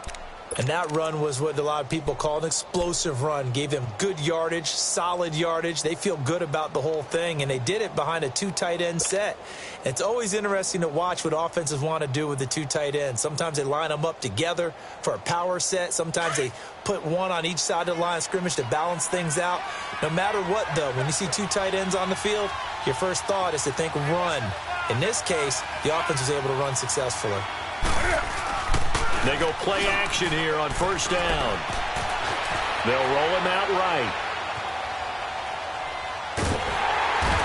And that run was what a lot of people call an explosive run. Gave them good yardage, solid yardage. They feel good about the whole thing, and they did it behind a 2 tight end set. It's always interesting to watch what offenses want to do with the 2 tight ends. Sometimes they line them up together for a power set. Sometimes they put one on each side of the line of scrimmage to balance things out. No matter what, though, when you see 2 tight ends on the field, your first thought is to think run. In this case, the offense was able to run successfully. They go play action here on 1st down. They'll roll him out right.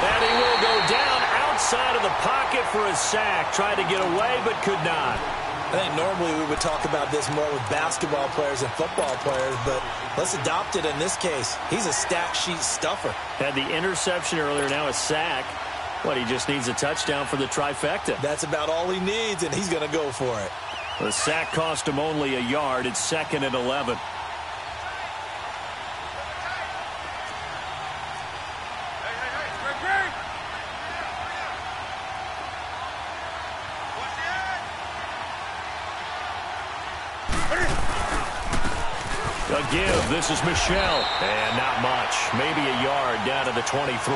And he will go down outside of the pocket for a sack. Tried to get away, but could not. I think normally we would talk about this more with basketball players and football players, but let's adopt it in this case. He's a stat sheet stuffer. Had the interception earlier, now a sack. What, he just needs a touchdown for the trifecta. That's about all he needs, and he's going to go for it. The sack cost him only a yard. It's 2nd and 11. A give. This is Michelle. And not much. Maybe a yard down to the 23.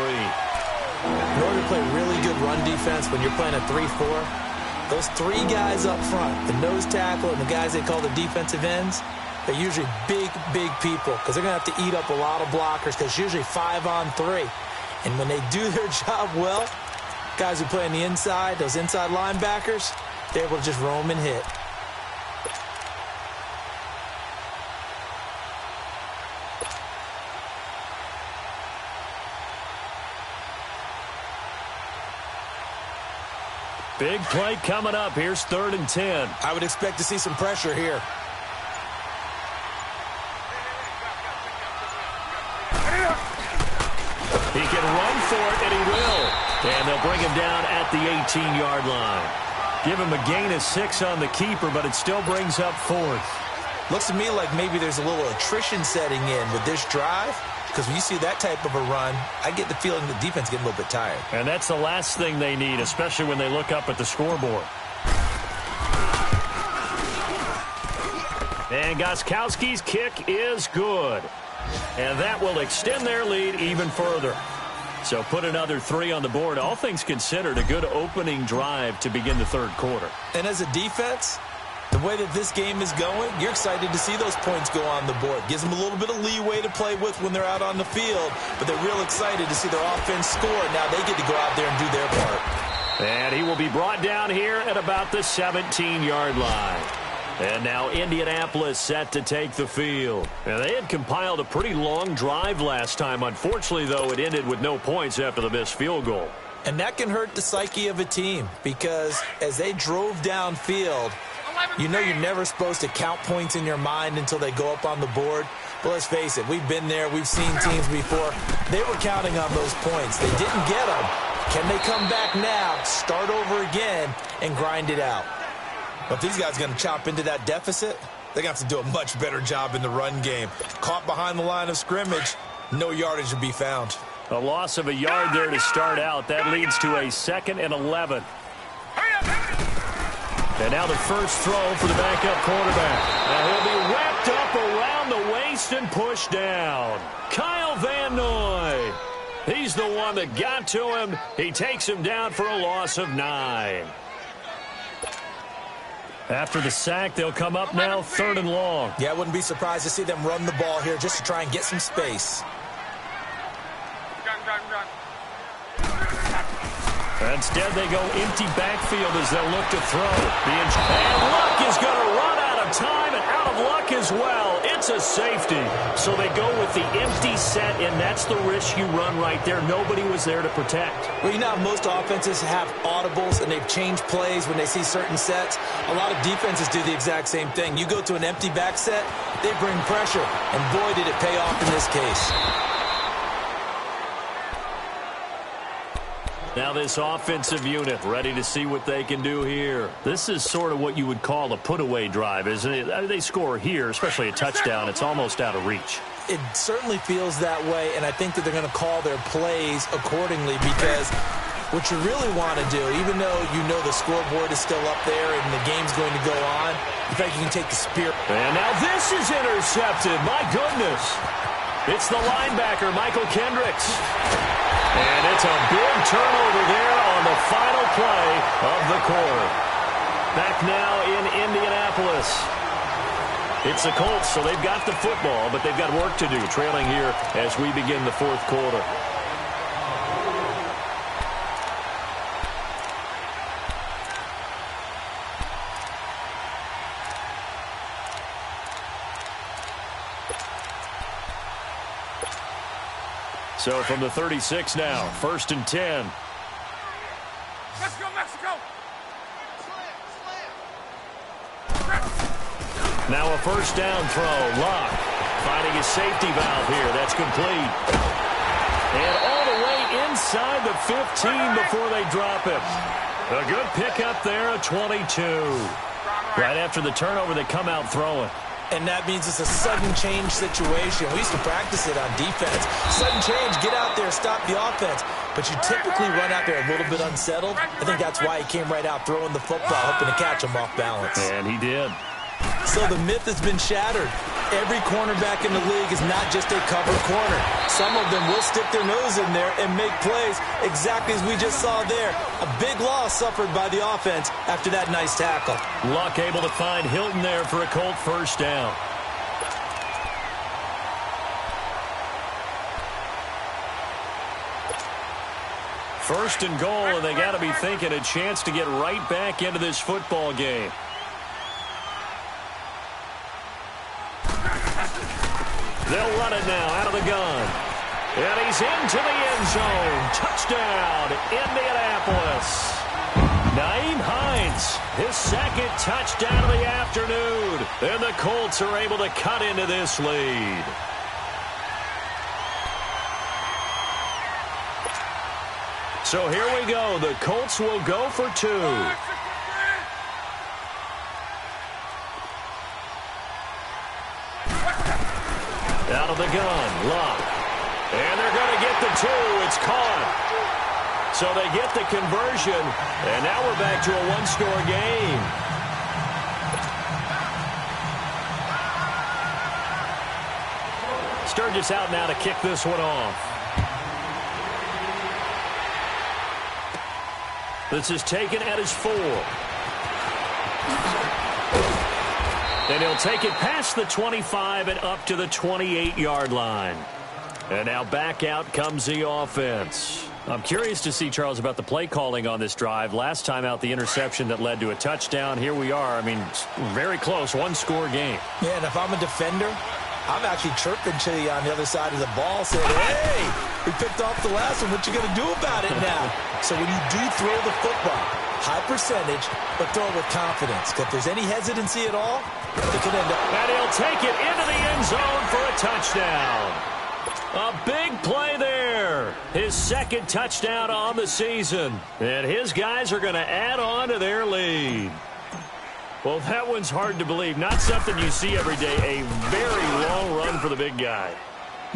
In order to play really good run defense when you're playing a 3-4, those 3 guys up front, the nose tackle and the guys they call the defensive ends, they're usually big, big people because they're going to have to eat up a lot of blockers because it's usually 5-on-3. And when they do their job well, guys who play on the inside, those inside linebackers, they're able to just roam and hit. Big play coming up. Here's 3rd and 10. I would expect to see some pressure here. He can run for it, and he will. And they'll bring him down at the 18-yard line. Give him a gain of 6 on the keeper, but it still brings up 4th. Looks to me like maybe there's a little attrition setting in with this drive. Because when you see that type of a run, I get the feeling the defense getting a little bit tired. And that's the last thing they need, especially when they look up at the scoreboard. And Gostkowski's kick is good. And that will extend their lead even further. So put another 3 on the board. All things considered, a good opening drive to begin the 3rd quarter. And as a defense, the way that this game is going, you're excited to see those points go on the board. Gives them a little bit of leeway to play with when they're out on the field, but they're real excited to see their offense score. Now they get to go out there and do their part. And he will be brought down here at about the 17-yard line. And now Indianapolis set to take the field. And they had compiled a pretty long drive last time. Unfortunately, though, it ended with no points after the missed field goal. And that can hurt the psyche of a team because as they drove downfield, you know you're never supposed to count points in your mind until they go up on the board. But let's face it, we've been there. We've seen teams before. They were counting on those points. They didn't get them. Can they come back now, start over again, and grind it out? But if these guys are going to chop into that deficit, they're going to have to do a much better job in the run game. Caught behind the line of scrimmage, no yardage to be found. A loss of a yard there to start out. That leads to a 2nd and 11. And now the first throw for the backup quarterback. And he'll be wrapped up around the waist and pushed down. Kyle Van Noy. He's the one that got to him. He takes him down for a loss of 9. After the sack, they'll come up now 3rd and long. Yeah, I wouldn't be surprised to see them run the ball here just to try and get some space. Instead, they go empty backfield as they'll look to throw. And Luck is going to run out of time and out of luck as well. It's a safety. So they go with the empty set, and that's the risk you run right there. Nobody was there to protect. Well, you know how most offenses have audibles, and they've changed plays when they see certain sets. A lot of defenses do the exact same thing. You go to an empty back set, they bring pressure, and boy, did it pay off in this case. Now this offensive unit ready to see what they can do here. This is sort of what you would call a put-away drive, isn't it? They score here, especially a touchdown. It's almost out of reach. It certainly feels that way, and I think that they're going to call their plays accordingly because what you really want to do, even though you know the scoreboard is still up there and the game's going to go on, in fact, you can take the spirit. And now this is intercepted. My goodness. It's the linebacker, Michael Kendricks. And it's a big turnover there on the final play of the quarter. Back now in Indianapolis. It's the Colts, so they've got the football, but they've got work to do, trailing here as we begin the 4th quarter. So from the 36 now, 1st and 10. Let's go, Mexico! Now a first down throw. Locke finding his safety valve here. That's complete. And all the way inside the 15 before they drop him. A good pickup there, a 22. Right after the turnover, they come out throwing. And that means it's a sudden change situation. We used to practice it on defense. Sudden change, get out there, stop the offense. But you typically run out there a little bit unsettled. I think that's why he came right out throwing the football, hoping to catch him off balance. And he did. So the myth has been shattered. Every cornerback in the league is not just a cover corner. Some of them will stick their nose in there and make plays exactly as we just saw there. A big loss suffered by the offense after that nice tackle. Luck able to find Hilton there for a Colt first down. First and goal, and they got to be thinking a chance to get right back into this football game. They'll run it now out of the gun. And he's into the end zone. Touchdown, Indianapolis. Nyheim Hines, his second touchdown of the afternoon. And the Colts are able to cut into this lead. So here we go. The Colts will go for two. Out of the gun, Luck. And they're going to get the two. It's caught. So they get the conversion, and now we're back to a one-score game. Sturgis out now to kick this one off. This is taken at his 4. And he'll take it past the 25 and up to the 28-yard line. And now back out comes the offense. I'm curious to see, Charles, about the play calling on this drive. Last time out, the interception that led to a touchdown. Here we are. I mean, very close, one-score game. Yeah, and if I'm a defender, I'm actually chirping to you on the other side of the ball, saying, hey, we picked off the last one. What you going to do about it now? So when you do throw the football, high percentage, but throw it with confidence. If there's any hesitancy at all, it could end up. And he'll take it into the end zone for a touchdown. A big play there. His second touchdown on the season. And his guys are going to add on to their lead. Well, that one's hard to believe. Not something you see every day. A very long run for the big guy.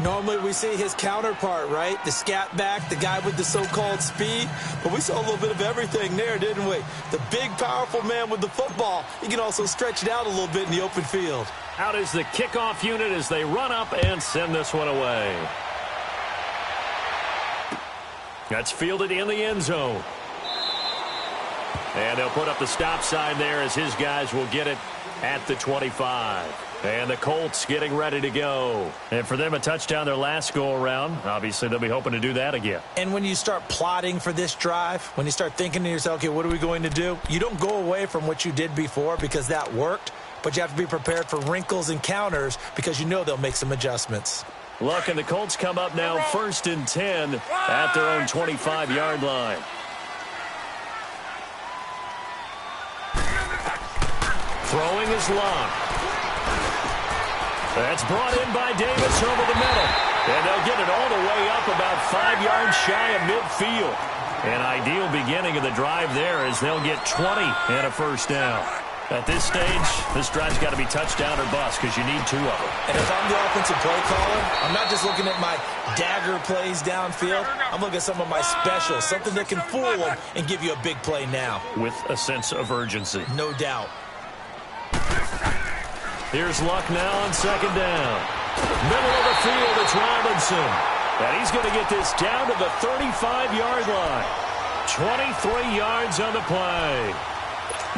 Normally we see his counterpart, right? The scat back, the guy with the so-called speed. But we saw a little bit of everything there, didn't we? The big, powerful man with the football. He can also stretch it out a little bit in the open field. Out is the kickoff unit as they run up and send this one away. That's fielded in the end zone. And they'll put up the stop sign there as his guys will get it at the 25. And the Colts getting ready to go. And for them, a touchdown their last go-around. Obviously, they'll be hoping to do that again. And when you start plotting for this drive, when you start thinking to yourself, okay, what are we going to do? You don't go away from what you did before because that worked, but you have to be prepared for wrinkles and counters because you know they'll make some adjustments. Look, and the Colts come up now 1st and 10 at their own 25-yard line. Throwing is Luck. That's brought in by Davis over the middle. And they'll get it all the way up about 5 yards shy of midfield. An ideal beginning of the drive there as they'll get 20 and a first down. At this stage, this drive's got to be touchdown or bust because you need 2 of them. And if I'm the offensive play caller, I'm not just looking at my dagger plays downfield. I'm looking at some of my specials, something that can fool them and give you a big play now. With a sense of urgency. No doubt. Here's Luck now on 2nd down. Middle of the field, it's Robinson. And he's going to get this down to the 35-yard line. 23 yards on the play.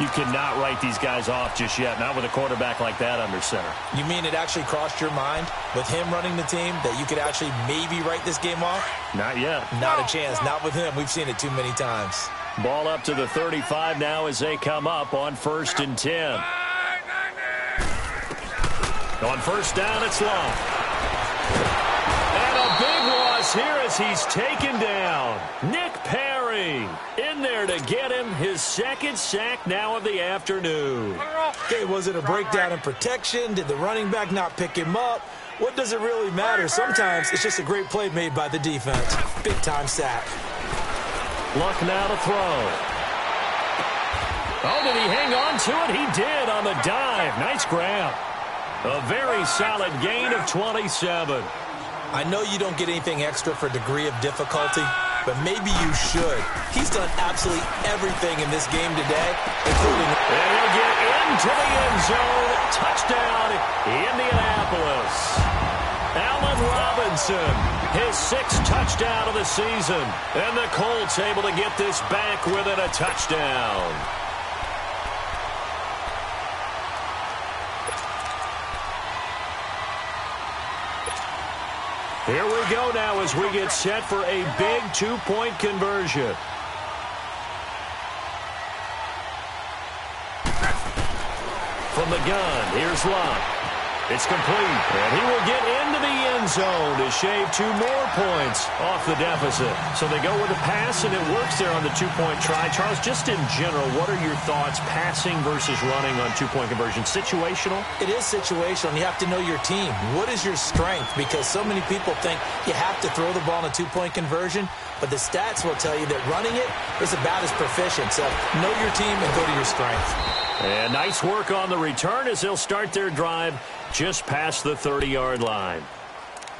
You cannot write these guys off just yet, not with a quarterback like that under center. You mean it actually crossed your mind with him running the team that you could actually maybe write this game off? Not yet. Not a chance. Not with him. We've seen it too many times. Ball up to the 35 now as they come up on 1st and 10. On 1st down, it's Long. And a big loss here as he's taken down. Nick Perry in there to get him his 2nd sack now of the afternoon. Okay, was it a breakdown in protection? Did the running back not pick him up? What does it really matter? Sometimes it's just a great play made by the defense. Big-time sack. Luck now to throw. Oh, did he hang on to it? He did on the dive. Nice grab. A very solid gain of 27. I know you don't get anything extra for degree of difficulty, but maybe you should. He's done absolutely everything in this game today, including... And he'll get into the end zone. Touchdown, Indianapolis. Allen Robinson, his 6th touchdown of the season. And the Colts able to get this back within a touchdown. Here we go now as we get set for a big 2-point conversion. From the gun, here's Locke. It's complete, and he will get into the end zone to shave 2 more points off the deficit. So they go with a pass, and it works there on the 2-point try. Charles, just in general, what are your thoughts passing versus running on 2-point conversion? Situational? It is situational. You have to know your team. What is your strength? Because so many people think you have to throw the ball in a 2-point conversion, but the stats will tell you that running it is about as proficient. So know your team and go to your strength. And nice work on the return as they'll start their drive just past the 30-yard line.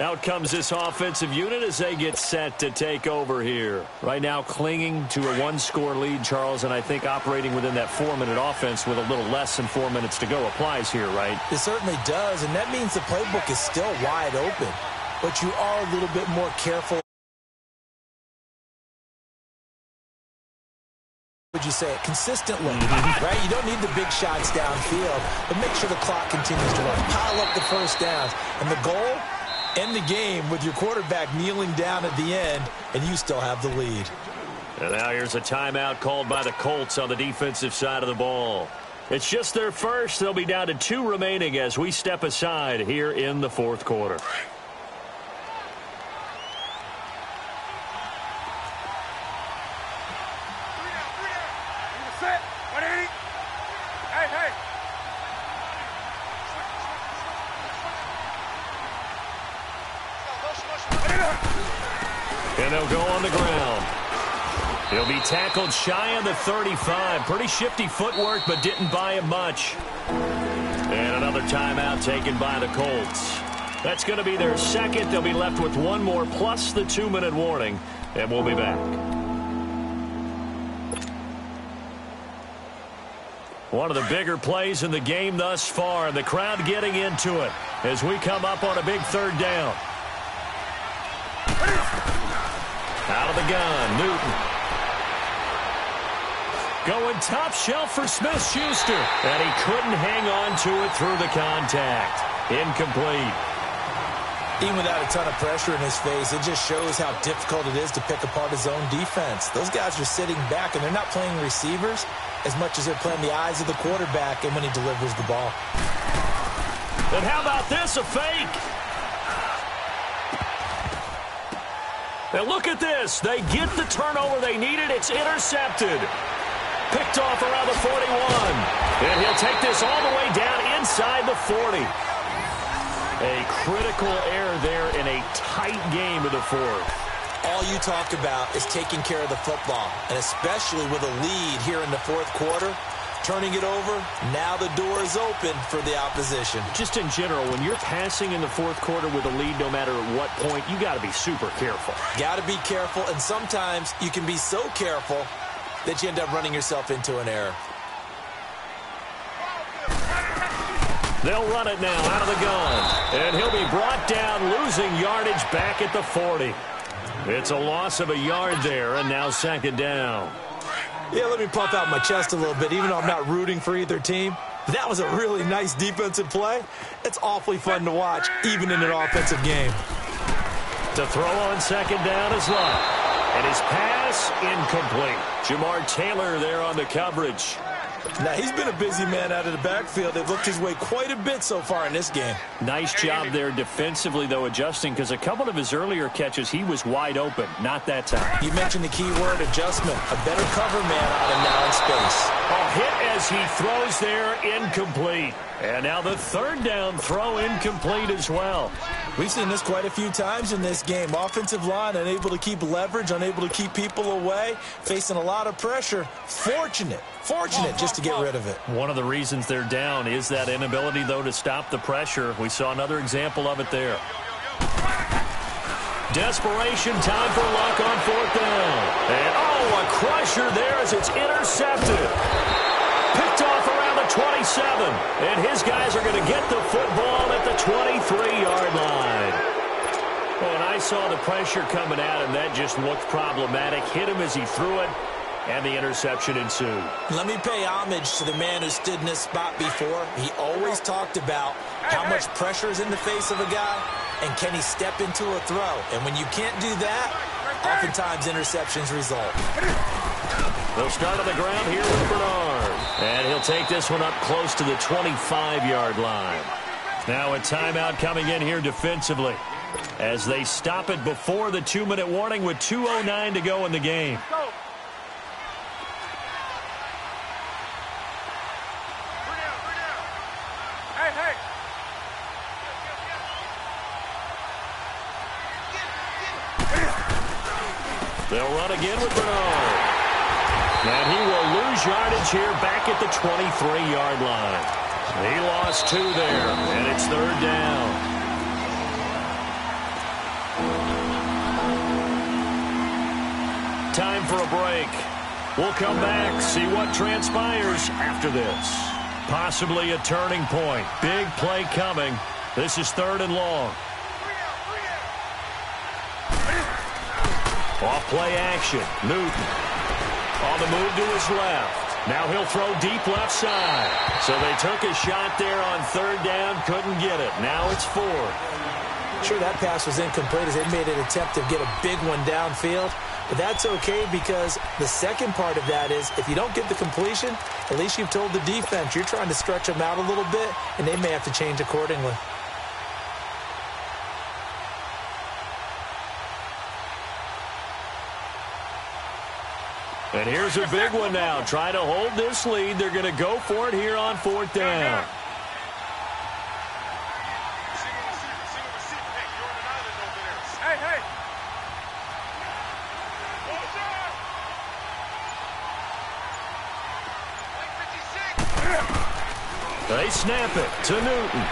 Out comes this offensive unit as they get set to take over here. Right now clinging to a 1-score lead, Charles, and I think operating within that 4-minute offense with a little less than 4 minutes to go applies here, right? It certainly does, and that means the playbook is still wide open. But you are a little bit more careful. Would you say it consistently, right? You don't need the big shots downfield, but make sure the clock continues to run. Pile up the first downs. And the goal, end the game with your quarterback kneeling down at the end, and you still have the lead. And now here's a timeout called by the Colts on the defensive side of the ball. It's just their first. They'll be down to 2 remaining as we step aside here in the 4th quarter. And they'll go on the ground. He'll be tackled shy of the 35. Pretty shifty footwork, but didn't buy him much. And another timeout taken by the Colts. That's going to be their second. They'll be left with 1 more plus the 2-minute warning, and we'll be back. One of the bigger plays in the game thus far, and the crowd getting into it as we come up on a big 3rd down. Out of the gun, Newton. Going top shelf for Smith-Schuster. And he couldn't hang on to it through the contact. Incomplete. Even without a ton of pressure in his face, it just shows how difficult it is to pick apart his own defense. Those guys are sitting back, and they're not playing receivers as much as they're playing the eyes of the quarterback and when he delivers the ball. And how about this, a fake? And look at this. They get the turnover they needed. It's intercepted. Picked off around the 41. And he'll take this all the way down inside the 40. A critical error there in a tight game of the 4th. All you talk about is taking care of the football, and especially with a lead here in the 4th quarter. Turning it over, now the door is open for the opposition. Just in general, when you're passing in the 4th quarter with a lead, no matter at what point, you got to be super careful. Got to be careful, and sometimes you can be so careful that you end up running yourself into an error. They'll run it now out of the gun, and he'll be brought down, losing yardage back at the 40. It's a loss of a yard there, and now 2nd down. Yeah, let me pump out my chest a little bit, even though I'm not rooting for either team. That was a really nice defensive play. It's awfully fun to watch, even in an offensive game. To throw on 2nd down is Love. And his pass incomplete. Jamar Taylor there on the coverage. Now, he's been a busy man out of the backfield. They've looked his way quite a bit so far in this game. Nice job there defensively, though, adjusting, because a couple of his earlier catches, he was wide open. Not that time. You mentioned the key word, adjustment. A better cover man on him now in space. A hit as he throws there, incomplete. And now the 3rd down throw incomplete as well. We've seen this quite a few times in this game. Offensive line unable to keep leverage, unable to keep people away, facing a lot of pressure. Fortunate just to get rid of it. One of the reasons they're down is that inability, though, to stop the pressure. We saw another example of it there. Desperation, time for luck on 4th down. And, a crusher there as it's intercepted. Picked off around the 27. And his guys are going to get the football at the 23-yard line. Well, and I saw the pressure coming at him. That just looked problematic. Hit him as he threw it, and the interception ensued. Let me pay homage to the man who stood in this spot before. He always talked about how much pressure is in the face of a guy, and can he step into a throw. And when you can't do that, oftentimes interceptions result. They'll start on the ground here with Bernard. And he'll take this one up close to the 25-yard line. Now a timeout coming in here defensively, as they stop it before the 2-minute warning with 2:09 to go in the game. They'll run again with Bernard. And he will lose yardage here back at the 23-yard line. He lost 2 there, and it's 3rd down. Time for a break. We'll come back, see what transpires after this. Possibly a turning point. Big play coming. This is 3rd and long. Off play action. Newton on the move to his left. Now he'll throw deep left side. So they took a shot there on 3rd down. Couldn't get it. Now it's 4th. Sure, that pass was incomplete as they made an attempt to get a big one downfield. But that's okay, because the second part of that is if you don't get the completion, at least you've told the defense you're trying to stretch them out a little bit, and they may have to change accordingly. And here's a big one now. Trying to hold this lead. They're going to go for it here on 4th down. They snap it to Newton.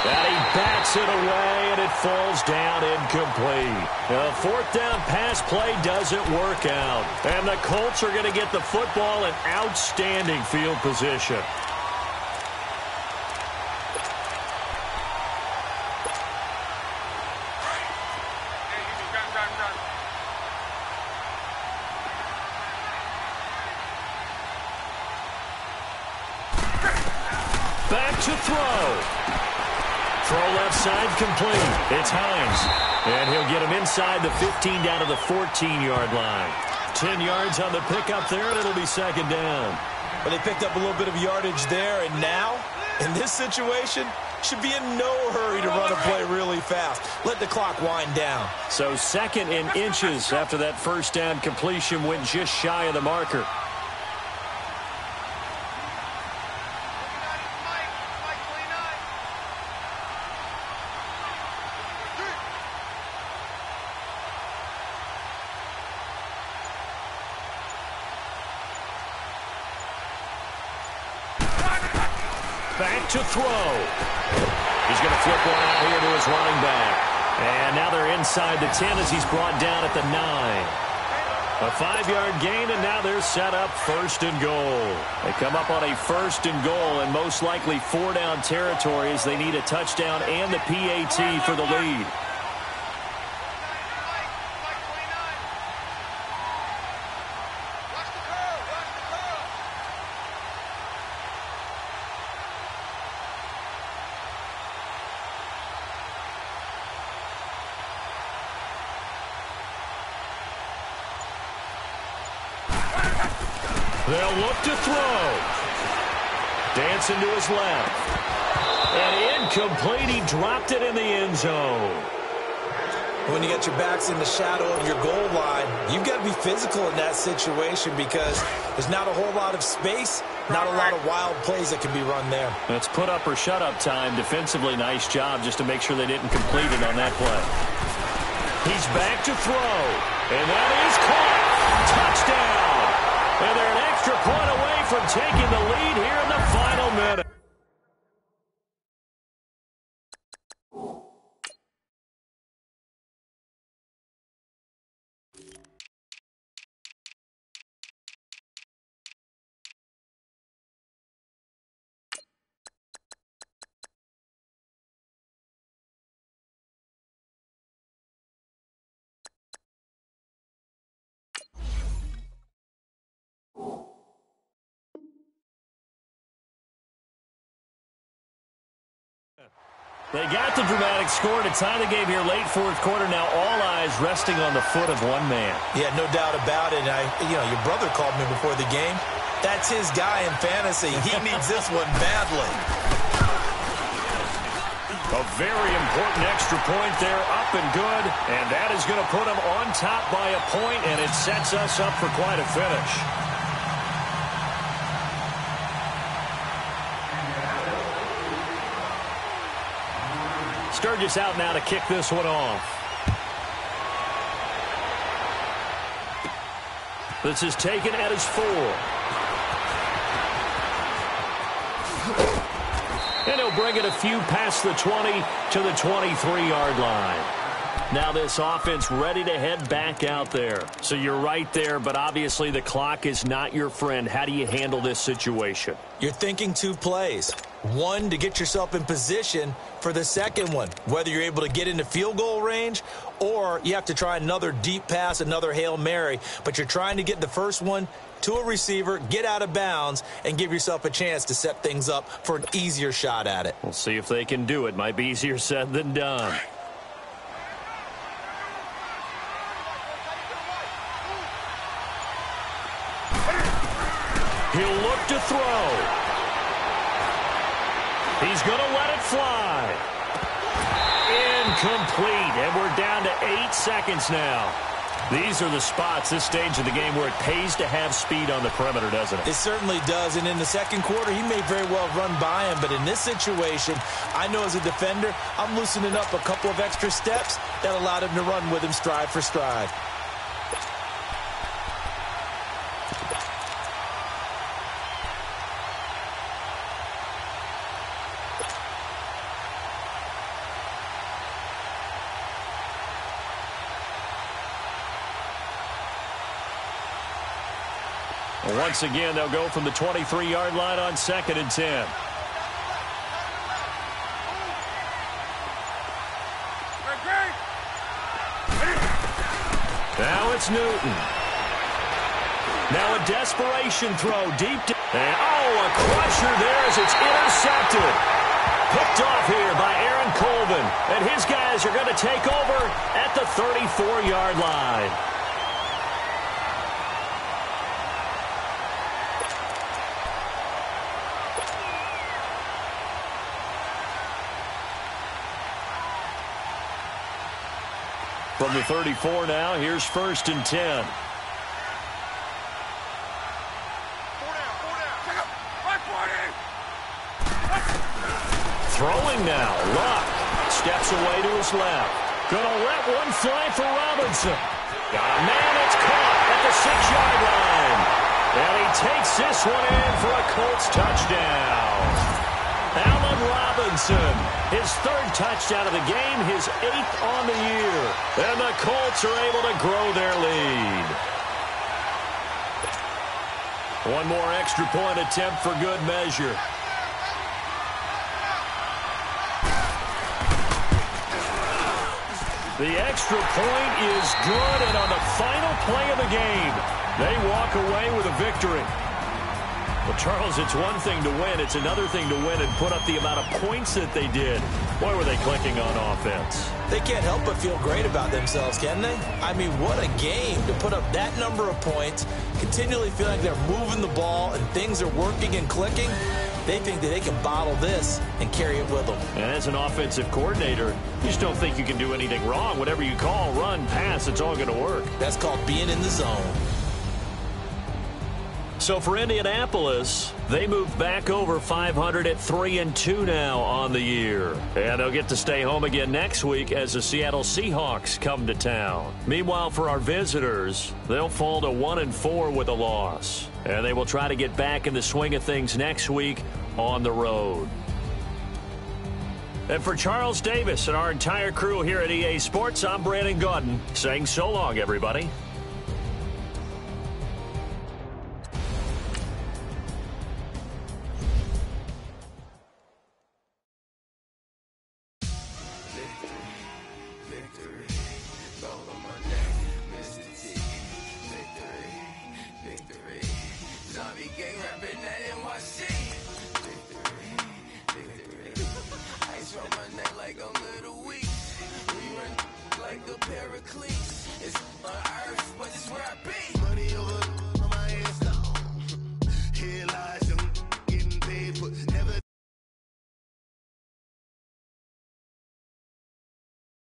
And he bats it away, and it falls down incomplete. A 4th down pass play doesn't work out. And the Colts are going to get the football in outstanding field position. Back to throw. Throw left side complete. It's Hines. And he'll get him inside the 15 down to the 14-yard line. 10 yards on the pickup there, and it'll be 2nd down. Well, they picked up a little bit of yardage there, and now, in this situation, should be in no hurry to run a play really fast. Let the clock wind down. So 2nd in inches after that 1st down completion went just shy of the marker. Back to throw. He's going to flip one out here to his running back. And now they're inside the 10 as he's brought down at the 9. A 5-yard gain, and now they're set up 1st and goal. They come up on a 1st and goal, and most likely 4-down territory as they need a touchdown and the PAT for the lead. They'll look to throw. Dancing to his left. And incomplete. He dropped it in the end zone. When you got your backs in the shadow of your goal line, you've got to be physical in that situation because there's not a whole lot of space, not a lot of wild plays that can be run there. It's put up or shut up time. Defensively, nice job just to make sure they didn't complete it on that play. He's back to throw. And that is caught. Touchdown. And they're an extra extra point away from taking the lead here in the final minute. They got the dramatic score to tie the game here late fourth quarter. Now all eyes resting on the foot of one man. Yeah, no doubt about it. Your brother called me before the game. That's his guy in fantasy. He needs this one badly. A very important extra point there, up and good. And that is going to put them on top by a point, and it sets us up for quite a finish. Sturgis out now to kick this one off. This is taken at his 4. And he'll bring it a few past the 20 to the 23-yard line. Now this offense ready to head back out there. So you're right there, but obviously the clock is not your friend. How do you handle this situation? You're thinking 2 plays. One, to get yourself in position for the second one, whether you're able to get into field goal range or you have to try another deep pass, another Hail Mary. But you're trying to get the first one to a receiver, get out of bounds, and give yourself a chance to set things up for an easier shot at it. We'll see if they can do it. Might be easier said than done. He'll look to throw. He's going to let it fly. Incomplete, and we're down to 8 seconds now. These are the spots, this stage of the game, where it pays to have speed on the perimeter, doesn't it? It certainly does, and in the second quarter, he may very well run by him, but in this situation, I know as a defender, I'm loosening up a couple of extra steps that allowed him to run with him stride for stride. Once again, they'll go from the 23-yard line on 2nd and 10. Now it's Newton. Now a desperation throw deep. And a crusher there as it's intercepted. Picked off here by Aaron Colvin. And his guys are going to take over at the 34-yard line. From the 34 now, here's 1st and 10. Throwing now, Luck steps away to his left. Gonna let one fly for Robinson. Got a man that's caught at the 6-yard line. And he takes this one in for a Colts touchdown. Allen Robinson, his 3rd touchdown of the game, his 8th on the year. And the Colts are able to grow their lead. One more extra point attempt for good measure. The extra point is good, and on the final play of the game, they walk away with a victory. Well, Charles, it's one thing to win. It's another thing to win and put up the amount of points that they did. Boy, were they clicking on offense. They can't help but feel great about themselves, can they? I mean, what a game to put up that number of points, continually feel like they're moving the ball and things are working and clicking. They think that they can bottle this and carry it with them. And as an offensive coordinator, you just don't think you can do anything wrong. Whatever you call, run, pass, it's all going to work. That's called being in the zone. So for Indianapolis, they move back over 500 at 3-2 now on the year. And they'll get to stay home again next week as the Seattle Seahawks come to town. Meanwhile, for our visitors, they'll fall to 1-4 with a loss. And they will try to get back in the swing of things next week on the road. And for Charles Davis and our entire crew here at EA Sports, I'm Brandon Gaudin saying so long, everybody. It's on earth, but it's where I be.